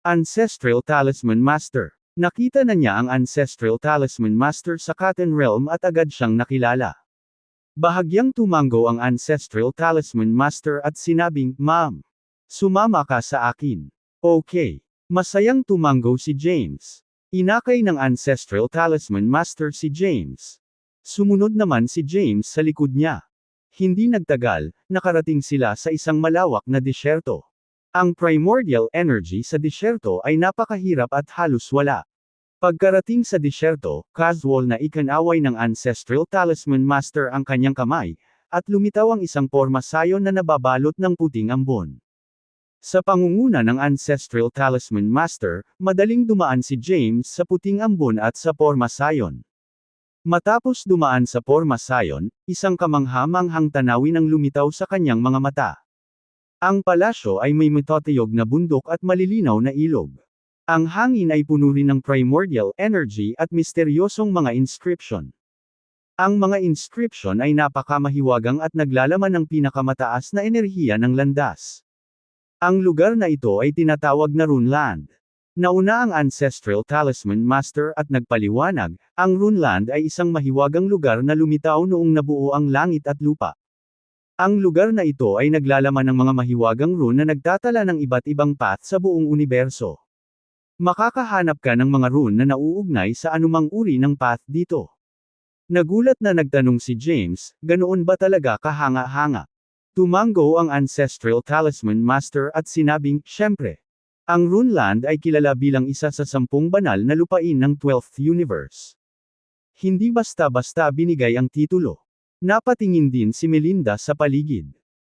Ancestral Talisman Master. Nakita na niya ang Ancestral Talisman Master sa Cotton Realm at agad siyang nakilala. Bahagyang tumango ang Ancestral Talisman Master at sinabing, "Ma'am, sumama ka sa akin." Okay. Masayang tumango si James. Inakay ng Ancestral Talisman Master si James. Sumunod naman si James sa likod niya. Hindi nagtagal, nakarating sila sa isang malawak na disyerto. Ang primordial energy sa disyerto ay napakahirap at halos wala. Pagkarating sa disyerto, casual na ikinaway ng Ancestral Talisman Master ang kanyang kamay, at lumitaw ang isang pormasayon na nababalot ng puting ambon. Sa pangunguna ng Ancestral Talisman Master, madaling dumaan si James sa puting ambon at sa pormasayon. Matapos dumaan sa pormasayon, isang kamangha-manghang tanawin ang lumitaw sa kanyang mga mata. Ang palasyo ay may matotiyog na bundok at malilinaw na ilog. Ang hangin ay puno rin ng primordial energy at misteryosong mga inscription. Ang mga inscription ay napakamahiwagang at naglalaman ng pinakamataas na enerhiya ng landas. Ang lugar na ito ay tinatawag na Runeland. Nauna ang Ancestral Talisman Master at nagpaliwanag, ang Runeland ay isang mahiwagang lugar na lumitaw noong nabuo ang langit at lupa. Ang lugar na ito ay naglalaman ng mga mahiwagang rune na nagtatala ng iba't ibang path sa buong universo. Makakahanap ka ng mga rune na nauugnay sa anumang uri ng path dito. Nagulat na nagtanong si James, ganoon ba talaga kahanga-hanga? Tumango ang Ancestral Talisman Master at sinabing, syempre. Ang Runeland ay kilala bilang isa sa 10 banal na lupain ng 12th Universe. Hindi basta-basta binigay ang titulo. Napatingin din si Melinda sa paligid.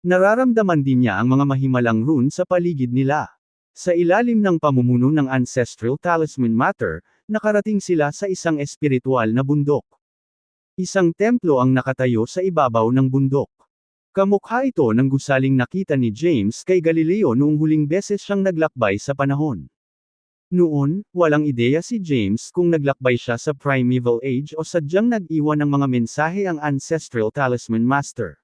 Nararamdaman din niya ang mga mahimalang rune sa paligid nila. Sa ilalim ng pamumuno ng Ancestral Talisman Master, nakarating sila sa isang espiritual na bundok. Isang templo ang nakatayo sa ibabaw ng bundok. Kamukha ito ng gusaling nakita ni James kay Galileo noong huling beses siyang naglakbay sa panahon. Noon, walang ideya si James kung naglakbay siya sa Primeval Age o sadyang nag-iwan ng mga mensahe ang Ancestral Talisman Master.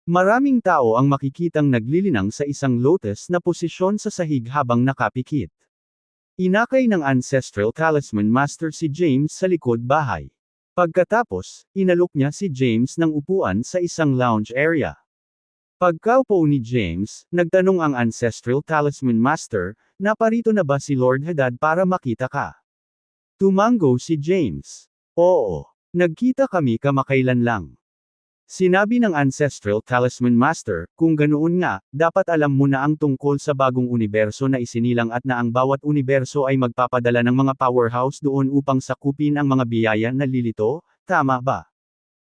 Maraming tao ang makikitang naglilinang sa isang lotus na posisyon sa sahig habang nakapikit. Inakay ng Ancestral Talisman Master si James sa likod bahay. Pagkatapos, inalok niya si James ng upuan sa isang lounge area. Pagkaupo ni James, nagtanong ang Ancestral Talisman Master, naparito na ba si Lord Hadad para makita ka? Tumango si James. Oo. Nagkita kami kamakailan lang. Sinabi ng Ancestral Talisman Master, kung ganoon nga, dapat alam mo na ang tungkol sa bagong universo na isinilang at na ang bawat universo ay magpapadala ng mga powerhouse doon upang sakupin ang mga biyaya na lilito, tama ba?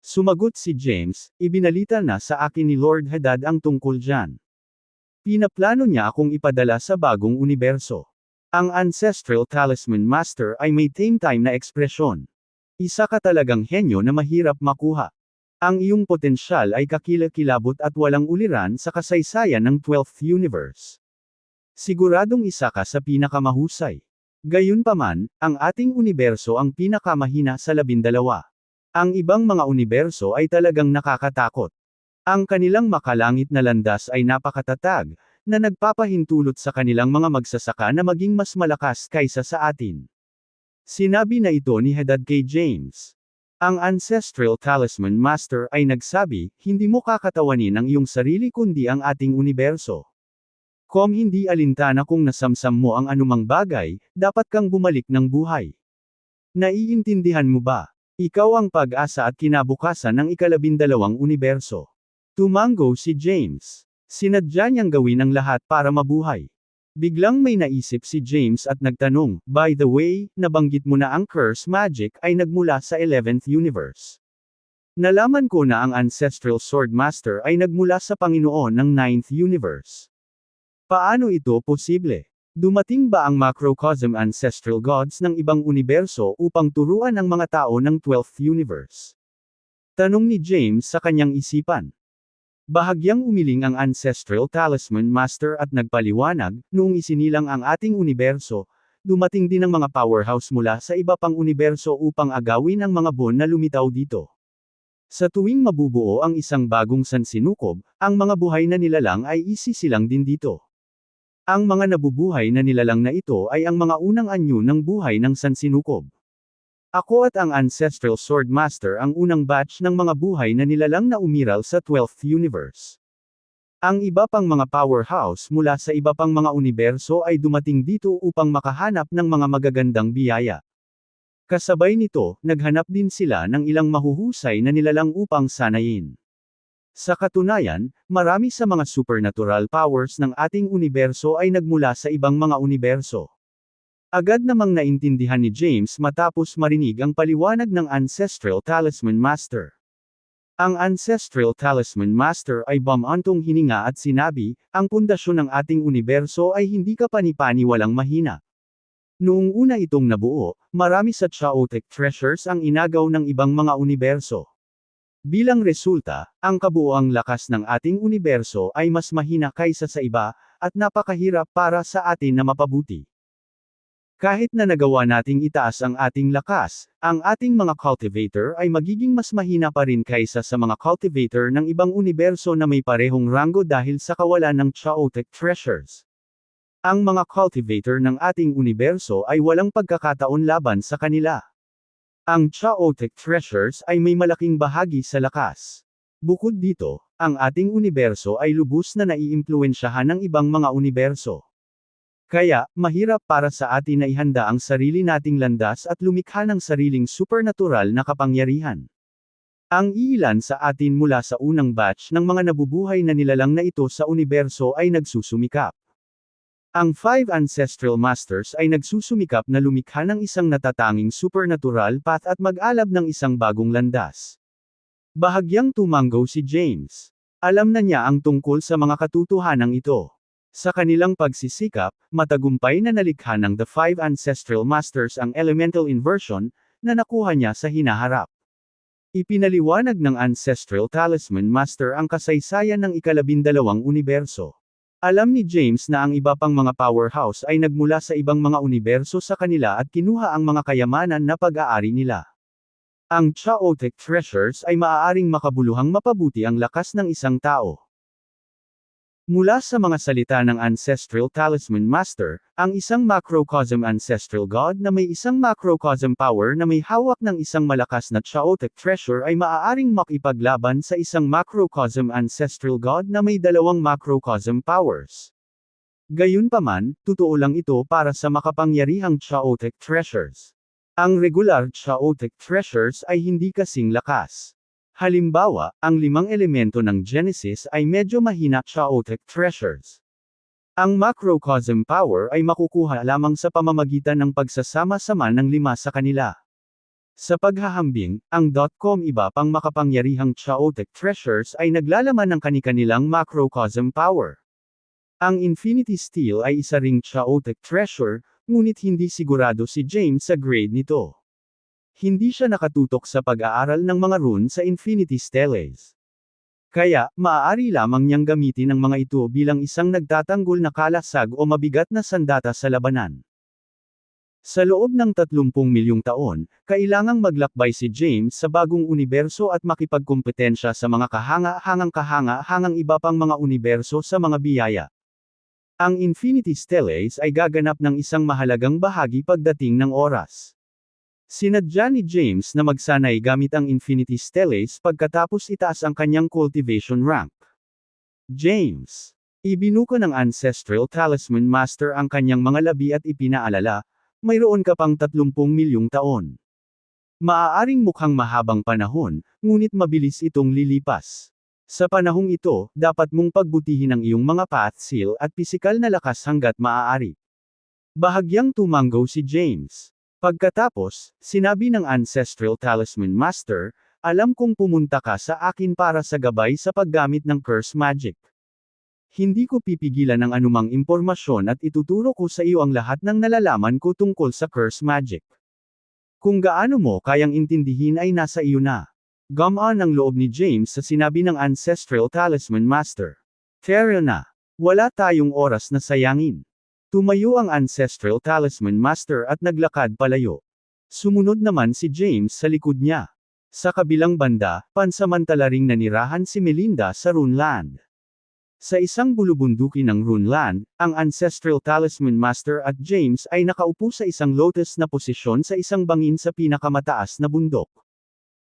Sumagot si James, ibinalita na sa akin ni Lord Hadad ang tungkol dyan. Pinaplano niya akong ipadala sa bagong universo. Ang Ancestral Talisman Master ay may time na ekspresyon. Isa ka talagang henyo na mahirap makuha. Ang iyong potensyal ay kakilakilabot at walang uliran sa kasaysayan ng 12th Universe. Siguradong isa ka sa pinakamahusay. Gayunpaman, ang ating universo ang pinakamahina sa 12. Ang ibang mga universo ay talagang nakakatakot. Ang kanilang makalangit na landas ay napakatatag, na nagpapahintulot sa kanilang mga magsasaka na maging mas malakas kaysa sa atin. Sinabi na ito ni Hadad kay James. Ang Ancestral Talisman Master ay nagsabi, hindi mo kakatawanin ang iyong sarili kundi ang ating universo. Kung hindi alintana kung nasamsam mo ang anumang bagay, dapat kang bumalik ng buhay. Naiintindihan mo ba? Ikaw ang pag-asa at kinabukasan ng 12 universo. Tumango si James. Sinadya niyang gawin ang lahat para mabuhay. Biglang may naisip si James at nagtanong, by the way, nabanggit mo na ang curse magic ay nagmula sa 11th universe. Nalaman ko na ang Ancestral Sword Master ay nagmula sa Panginoon ng 9th universe. Paano ito posible? Dumating ba ang macrocosm ancestral gods ng ibang universo upang turuan ang mga tao ng 12th universe? Tanong ni James sa kanyang isipan. Bahagyang umiling ang Ancestral Talisman Master at nagpaliwanag, noong isinilang ang ating universo, dumating din ang mga powerhouse mula sa iba pang universo upang agawin ang mga bon na lumitaw dito. Sa tuwing mabubuo ang isang bagong sansinukob, ang mga buhay na nilalang ay isisilang din dito. Ang mga nabubuhay na nilalang na ito ay ang mga unang anyo ng buhay ng sansinukob. Ako at ang Ancestral Sword Master ang unang batch ng mga buhay na nilalang na umiral sa 12th universe. Ang iba pang mga powerhouse mula sa iba pang mga universo ay dumating dito upang makahanap ng mga magagandang biyaya. Kasabay nito, naghanap din sila ng ilang mahuhusay na nilalang upang sanayin. Sa katunayan, marami sa mga supernatural powers ng ating universo ay nagmula sa ibang mga universo. Agad namang naintindihan ni James matapos marinig ang paliwanag ng Ancestral Talisman Master. Ang Ancestral Talisman Master ay bumantong hininga at sinabi, ang pundasyon ng ating universo ay hindi kapani-paniwalang mahina. Noong una itong nabuo, marami sa chaotic treasures ang inagaw ng ibang mga universo. Bilang resulta, ang kabuoang lakas ng ating universo ay mas mahina kaysa sa iba, at napakahirap para sa atin na mapabuti. Kahit na nagawa nating itaas ang ating lakas, ang ating mga cultivator ay magiging mas mahina pa rin kaysa sa mga cultivator ng ibang universo na may parehong rango dahil sa kawalan ng chaotic treasures. Ang mga cultivator ng ating universo ay walang pagkakataon laban sa kanila. Ang chaotic treasures ay may malaking bahagi sa lakas. Bukod dito, ang ating universo ay lubos na naiimpluwensyahan ng ibang mga universo. Kaya, mahirap para sa atin na ihanda ang sarili nating landas at lumikha ng sariling supernatural na kapangyarihan. Ang iilan sa atin mula sa unang batch ng mga nabubuhay na nilalang na ito sa universo ay nagsusumikap. Ang Five Ancestral Masters ay nagsusumikap na lumikha ng isang natatanging supernatural path at mag-alab ng isang bagong landas. Bahagyang tumanggo si James. Alam na niya ang tungkol sa mga katotohanan ito. Sa kanilang pagsisikap, matagumpay na nalikha ng The Five Ancestral Masters ang elemental inversion na nakuha niya sa hinaharap. Ipinaliwanag ng Ancestral Talisman Master ang kasaysayan ng ika-12 universo. Alam ni James na ang iba pang mga powerhouse ay nagmula sa ibang mga universo sa kanila at kinuha ang mga kayamanan na pag-aari nila. Ang Chaotic Treasures ay maaaring makabuluhang mapabuti ang lakas ng isang tao. Mula sa mga salita ng Ancestral Talisman Master, ang isang macrocosm ancestral god na may isang macrocosm power na may hawak ng isang malakas na chaotic treasure ay maaaring makipaglaban sa isang macrocosm ancestral god na may dalawang macrocosm powers. Gayunpaman, totoo lang ito para sa makapangyarihang chaotic treasures. Ang regular chaotic treasures ay hindi kasing lakas. Halimbawa, ang 5 elemento ng Genesis ay medyo mahina chaotic treasures. Ang macrocosm power ay makukuha lamang sa pamamagitan ng pagsasama-sama ng 5 sa kanila. Sa paghahambing, ang .com iba pang makapangyarihang chaotic treasures ay naglalaman ng kani-kanilang macrocosm power. Ang Infinity Steel ay isa ring chaotic treasure, ngunit hindi sigurado si James sa grade nito. Hindi siya nakatutok sa pag-aaral ng mga rune sa Infinity Steles. Kaya, maaari lamang niyang gamitin ang mga ito bilang isang nagtatanggol na kalasag o mabigat na sandata sa labanan. Sa loob ng 30 milyong taon, kailangang maglakbay si James sa bagong universo at makipagkumpetensya sa mga kahanga-hangang iba pang mga universo sa mga biyaya. Ang Infinity Steles ay gaganap ng isang mahalagang bahagi pagdating ng oras. Sinadya ni James na magsanay gamit ang Infinity Steles pagkatapos itaas ang kanyang cultivation rank. James. Ibinuko ng Ancestral Talisman Master ang kanyang mga labi at ipinaalala, mayroon ka pang 30 milyong taon. Maaaring mukhang mahabang panahon, ngunit mabilis itong lilipas. Sa panahong ito, dapat mong pagbutihin ang iyong mga path seal at pisikal na lakas hanggat maaari. Bahagyang tumanggo si James. Pagkatapos, sinabi ng Ancestral Talisman Master, alam kong pumunta ka sa akin para sa gabay sa paggamit ng curse magic. Hindi ko pipigilan ang anumang impormasyon at ituturo ko sa iyo ang lahat ng nalalaman ko tungkol sa curse magic. Kung gaano mo kayang intindihin ay nasa iyo na. Gumaan ang loob ni James sa sinabi ng Ancestral Talisman Master. Tara na. Wala tayong oras na sayangin. Tumayo ang Ancestral Talisman Master at naglakad palayo. Sumunod naman si James sa likod niya. Sa kabilang banda, pansamantala ring nanirahan si Melinda sa Runeland. Sa isang bulubunduki ng Runeland, ang Ancestral Talisman Master at James ay nakaupo sa isang lotus na posisyon sa isang bangin sa pinakamataas na bundok.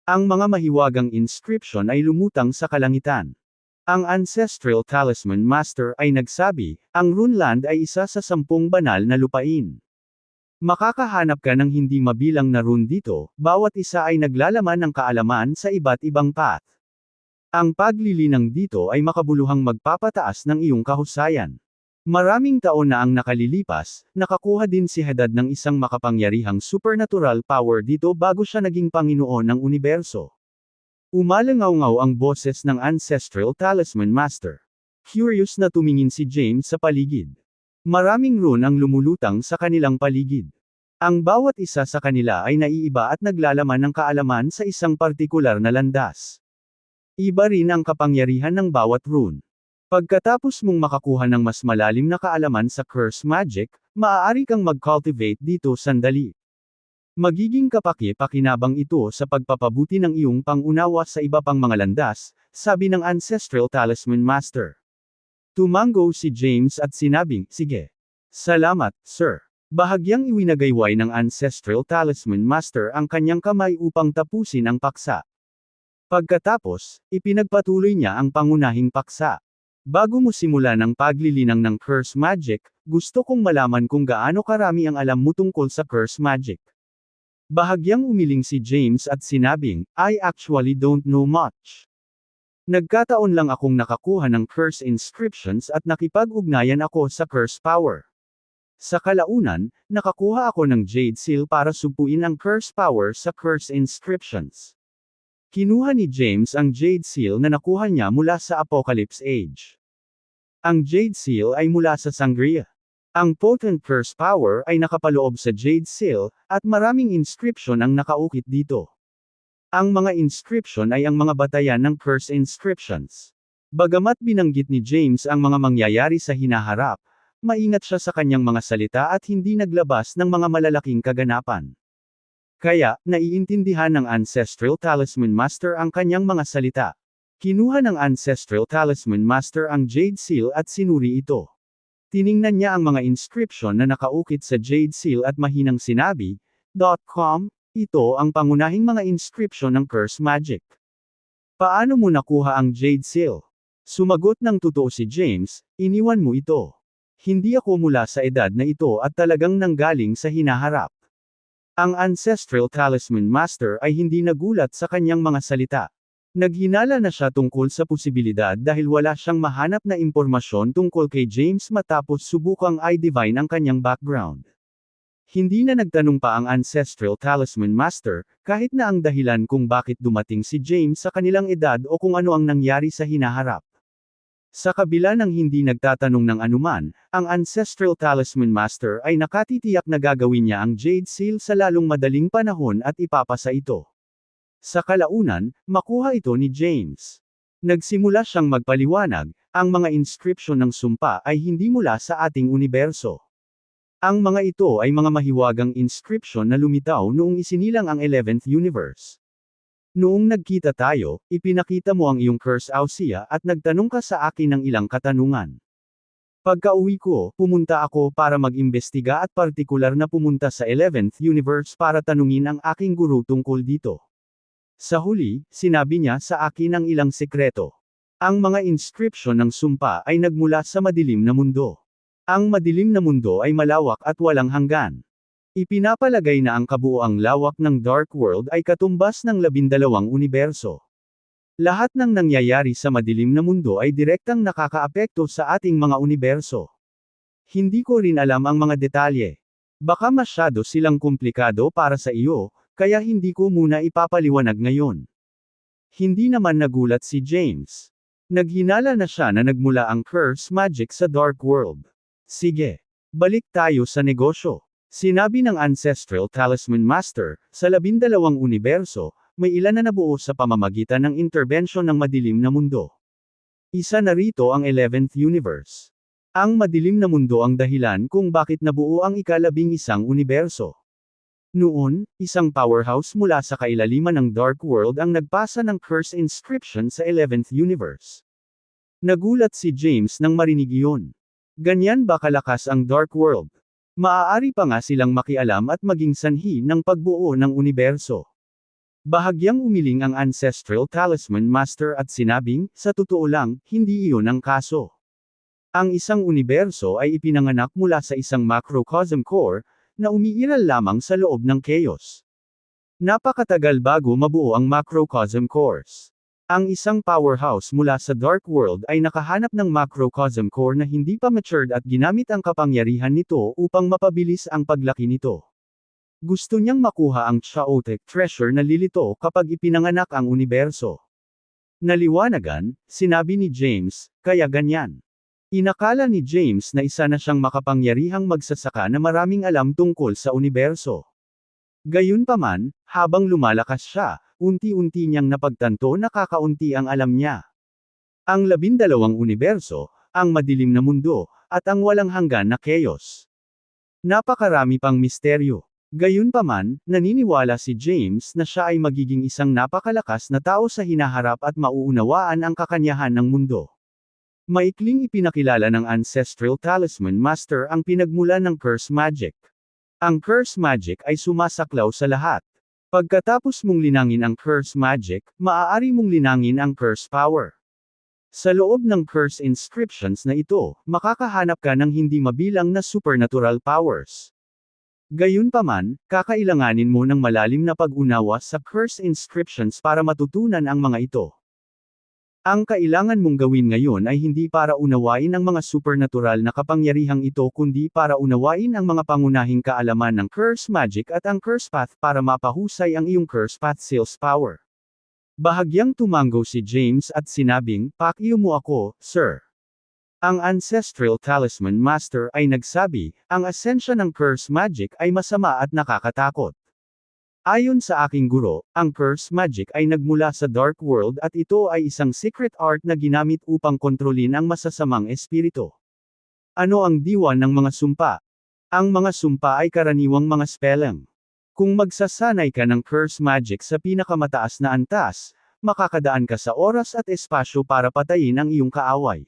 Ang mga mahiwagang inscription ay lumutang sa kalangitan. Ang Ancestral Talisman Master ay nagsabi, ang Runeland ay isa sa 10 banal na lupain. Makakahanap ka ng hindi mabilang na rune dito, bawat isa ay naglalaman ng kaalaman sa iba't ibang path. Ang paglilinang dito ay makabuluhang magpapataas ng iyong kahusayan. Maraming taon na ang nakalilipas, nakakuha din si Hadad ng isang makapangyarihang supernatural power dito bago siya naging Panginoon ng universo. Umalangaw-ngaw ang boses ng Ancestral Talisman Master. Curious na tumingin si James sa paligid. Maraming rune ang lumulutang sa kanilang paligid. Ang bawat isa sa kanila ay naiiba at naglalaman ng kaalaman sa isang partikular na landas. Iba rin ang kapangyarihan ng bawat rune. Pagkatapos mong makakuha ng mas malalim na kaalaman sa curse magic, maaari kang mag-cultivate dito sandali. Magiging kapaki-pakinabang ito sa pagpapabuti ng iyong pangunawa sa iba pang mga landas, sabi ng Ancestral Talisman Master. Tumango si James at sinabing, sige. Salamat, sir. Bahagyang iwinagayway ng Ancestral Talisman Master ang kanyang kamay upang tapusin ang paksa. Pagkatapos, ipinagpatuloy niya ang pangunahing paksa. Bago mo simulan ang paglilinang ng curse magic, gusto kong malaman kung gaano karami ang alam mo tungkol sa curse magic. Bahagyang umiling si James at sinabing, I actually don't know much. Nagkataon lang akong nakakuha ng curse inscriptions at nakipag-ugnayan ako sa curse power. Sa kalaunan, nakakuha ako ng Jade Seal para supuin ang curse power sa curse inscriptions. Kinuha ni James ang Jade Seal na nakuha niya mula sa Apocalypse Age. Ang Jade Seal ay mula sa Sangria. Ang potent curse power ay nakapaloob sa Jade Seal, at maraming inscription ang nakaukit dito. Ang mga inscription ay ang mga batayan ng curse inscriptions. Bagamat binanggit ni James ang mga mangyayari sa hinaharap, maingat siya sa kanyang mga salita at hindi naglabas ng mga malalaking kaganapan. Kaya, naiintindihan ng Ancestral Talisman Master ang kanyang mga salita. Kinuha ng Ancestral Talisman Master ang Jade Seal at sinuri ito. Tiningnan niya ang mga inscription na nakaukit sa Jade Seal at mahinang sinabi, ito ang pangunahing mga inscription ng curse magic. Paano mo nakuha ang Jade Seal? Sumagot ng totoo si James, iniwan mo ito. Hindi ako mula sa edad na ito at talagang nanggaling sa hinaharap. Ang Ancestral Talisman Master ay hindi nagulat sa kanyang mga salita. Naghinala na siya tungkol sa posibilidad dahil wala siyang mahanap na impormasyon tungkol kay James matapos subukang i-divine ang kanyang background. Hindi na nagtanong pa ang Ancestral Talisman Master, kahit na ang dahilan kung bakit dumating si James sa kanilang edad o kung ano ang nangyari sa hinaharap. Sa kabila ng hindi nagtatanong ng anuman, ang Ancestral Talisman Master ay nakatitiyak na gagawin niya ang Jade Seal sa lalong madaling panahon at ipapasa ito. Sa kalaunan, makuha ito ni James. Nagsimula siyang magpaliwanag, ang mga inscription ng sumpa ay hindi mula sa ating universo. Ang mga ito ay mga mahiwagang inscription na lumitaw noong isinilang ang 11th universe. Noong nagkita tayo, ipinakita mo ang iyong curse Ausia at nagtanong ka sa akin ng ilang katanungan. Pagka-uwi ko, pumunta ako para mag-imbestiga at partikular na pumunta sa 11th universe para tanungin ang aking guru tungkol dito. Sa huli, sinabi niya sa akin ang ilang sekreto. Ang mga inscription ng sumpa ay nagmula sa madilim na mundo. Ang madilim na mundo ay malawak at walang hanggan. Ipinapalagay na ang kabuoang lawak ng Dark World ay katumbas ng 12 universo. Lahat ng nangyayari sa madilim na mundo ay direktang nakakaapekto sa ating mga universo. Hindi ko rin alam ang mga detalye. Baka masyado silang komplikado para sa iyo, kaya hindi ko muna ipapaliwanag ngayon. Hindi naman nagulat si James. Naghinala na siya na nagmula ang curse magic sa Dark World. Sige, balik tayo sa negosyo. Sinabi ng Ancestral Talisman Master, sa 12 universo, may ilan na nabuo sa pamamagitan ng intervention ng madilim na mundo. Isa na rito ang 11th universe. Ang madilim na mundo ang dahilan kung bakit nabuo ang ika-11 universo. Noon, isang powerhouse mula sa kailaliman ng Dark World ang nagpasa ng curse inscription sa 11th universe. Nagulat si James nang marinig iyon. Ganyan ba kalakas ang Dark World? Maaari pa nga silang makialam at maging sanhi ng pagbuo ng universo. Bahagyang umiling ang Ancestral Talisman Master at sinabing, sa totoo lang, hindi iyon ang kaso. Ang isang universo ay ipinanganak mula sa isang macrocosm core, na umiiral lamang sa loob ng chaos. Napakatagal bago mabuo ang macrocosm cores. Ang isang powerhouse mula sa Dark World ay nakahanap ng macrocosm core na hindi pa matured at ginamit ang kapangyarihan nito upang mapabilis ang paglaki nito. Gusto niyang makuha ang chaotic treasure na lilito kapag ipinanganak ang universo. Naliwanagan, sinabi ni James, kaya ganyan. Inakala ni James na isa na siyang makapangyarihang magsasaka na maraming alam tungkol sa universo. Gayunpaman, habang lumalakas siya, unti-unti niyang napagtanto na kakaunti ang alam niya. Ang 12 universo, ang madilim na mundo, at ang walang hanggan na chaos. Napakarami pang misteryo. Gayunpaman, naniniwala si James na siya ay magiging isang napakalakas na tao sa hinaharap at mauunawaan ang kakanyahan ng mundo. Maikling ipinakilala ng Ancestral Talisman Master ang pinagmulan ng curse magic. Ang curse magic ay sumasaklaw sa lahat. Pagkatapos mong linangin ang curse magic, maaari mong linangin ang curse power. Sa loob ng curse inscriptions na ito, makakahanap ka ng hindi mabilang na supernatural powers. Gayunpaman, kakailanganin mo ng malalim na pag-unawa sa curse inscriptions para matutunan ang mga ito. Ang kailangan mong gawin ngayon ay hindi para unawain ang mga supernatural na kapangyarihang ito kundi para unawain ang mga pangunahing kaalaman ng curse magic at ang curse path para mapahusay ang iyong curse path sales power. Bahagyang tumango si James at sinabing, "Pakiyo mo ako, sir." Ang Ancestral Talisman Master ay nagsabi, ang asensya ng curse magic ay masama at nakakatakot. Ayon sa aking guro, ang curse magic ay nagmula sa dark world at ito ay isang secret art na ginamit upang kontrolin ang masasamang espiritu. Ano ang diwa ng mga sumpa? Ang mga sumpa ay karaniwang mga spelling. Kung magsasanay ka ng curse magic sa pinakamataas na antas, makakadaan ka sa oras at espasyo para patayin ang iyong kaaway.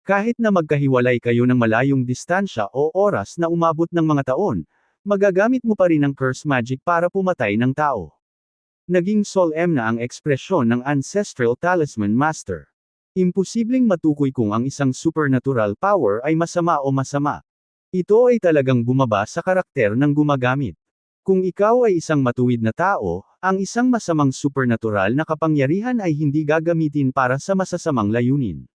Kahit na magkahiwalay kayo ng malayong distansya o oras na umabot ng mga taon, magagamit mo pa rin ang curse magic para pumatay ng tao. Naging solemn na ang ekspresyon ng Ancestral Talisman Master. Imposibleng matukoy kung ang isang supernatural power ay masama o masama. Ito ay talagang bumaba sa karakter ng gumagamit. Kung ikaw ay isang matuwid na tao, ang isang masamang supernatural na kapangyarihan ay hindi gagamitin para sa masasamang layunin.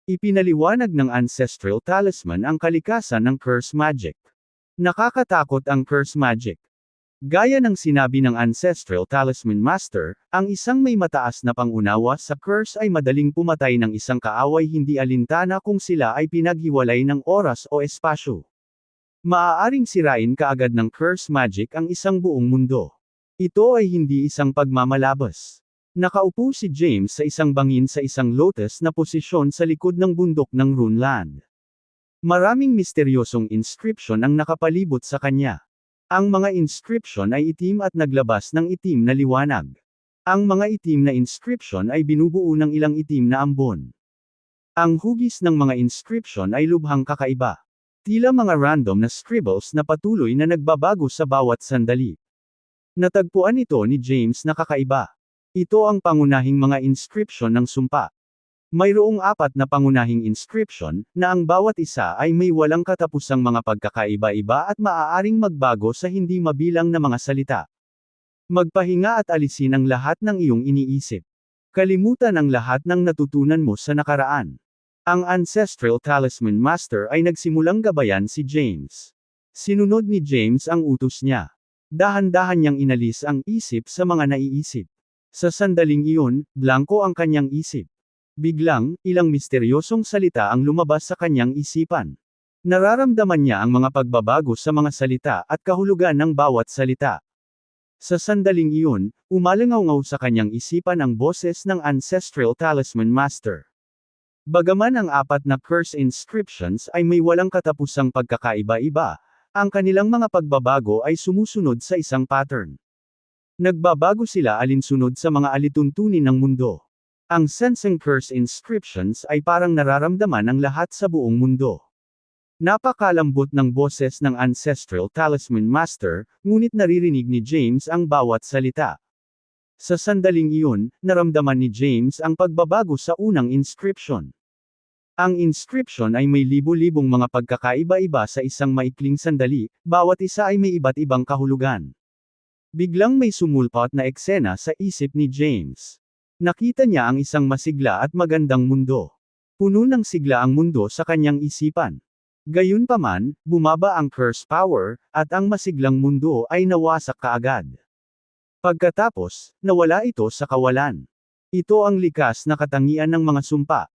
Ipinaliwanag ng Ancestral Talisman ang kalikasan ng curse magic. Nakakatakot ang curse magic. Gaya ng sinabi ng Ancestral Talisman Master, ang isang may mataas na pangunawa sa curse ay madaling pumatay ng isang kaaway hindi alintana kung sila ay pinaghiwalay ng oras o espasyo. Maaaring sirain kaagad ng curse magic ang isang buong mundo. Ito ay hindi isang pagmamalabas. Nakaupo si James sa isang bangin sa isang lotus na posisyon sa likod ng bundok ng Runeland. Maraming misteryosong inscription ang nakapalibot sa kanya. Ang mga inscription ay itim at naglabas ng itim na liwanag. Ang mga itim na inscription ay binubuo ng ilang itim na ambon. Ang hugis ng mga inscription ay lubhang kakaiba. Tila mga random na scribbles na patuloy na nagbabago sa bawat sandali. Natagpuan ito ni James na kakaiba. Ito ang pangunahing mga inscription ng sumpa. Mayroong 4 na pangunahing inscription, na ang bawat isa ay may walang katapusang mga pagkakaiba-iba at maaaring magbago sa hindi mabilang na mga salita. Magpahinga at alisin ang lahat ng iyong iniisip. Kalimutan ang lahat ng natutunan mo sa nakaraan. Ang Ancestral Talisman Master ay nagsimulang gabayan si James. Sinunod ni James ang utos niya. Dahan-dahan niyang inalis ang isip sa mga naiisip. Sa sandaling iyon, blanko ang kanyang isip. Biglang, ilang misteryosong salita ang lumabas sa kanyang isipan. Nararamdaman niya ang mga pagbabago sa mga salita at kahulugan ng bawat salita. Sa sandaling iyon, umalingaw-ngaw sa kanyang isipan ang boses ng Ancestral Talisman Master. Bagaman ang 4 na curse inscriptions ay may walang katapusang pagkakaiba-iba, ang kanilang mga pagbabago ay sumusunod sa isang pattern. Nagbabago sila alinsunod sa mga alituntunin ng mundo. Ang sensing curse inscriptions ay parang nararamdaman ng lahat sa buong mundo. Napakalambot ng boses ng Ancestral Talisman Master, ngunit naririnig ni James ang bawat salita. Sa sandaling iyon, naramdaman ni James ang pagbabago sa unang inscription. Ang inscription ay may libo-libong mga pagkakaiba-iba sa isang maikling sandali, bawat isa ay may iba't ibang kahulugan. Biglang may sumulpot na eksena sa isip ni James. Nakita niya ang isang masigla at magandang mundo. Puno ng sigla ang mundo sa kanyang isipan. Gayunpaman, bumaba ang curse power, at ang masiglang mundo ay nawasak kaagad. Pagkatapos, nawala ito sa kawalan. Ito ang likas na katangian ng mga sumpa.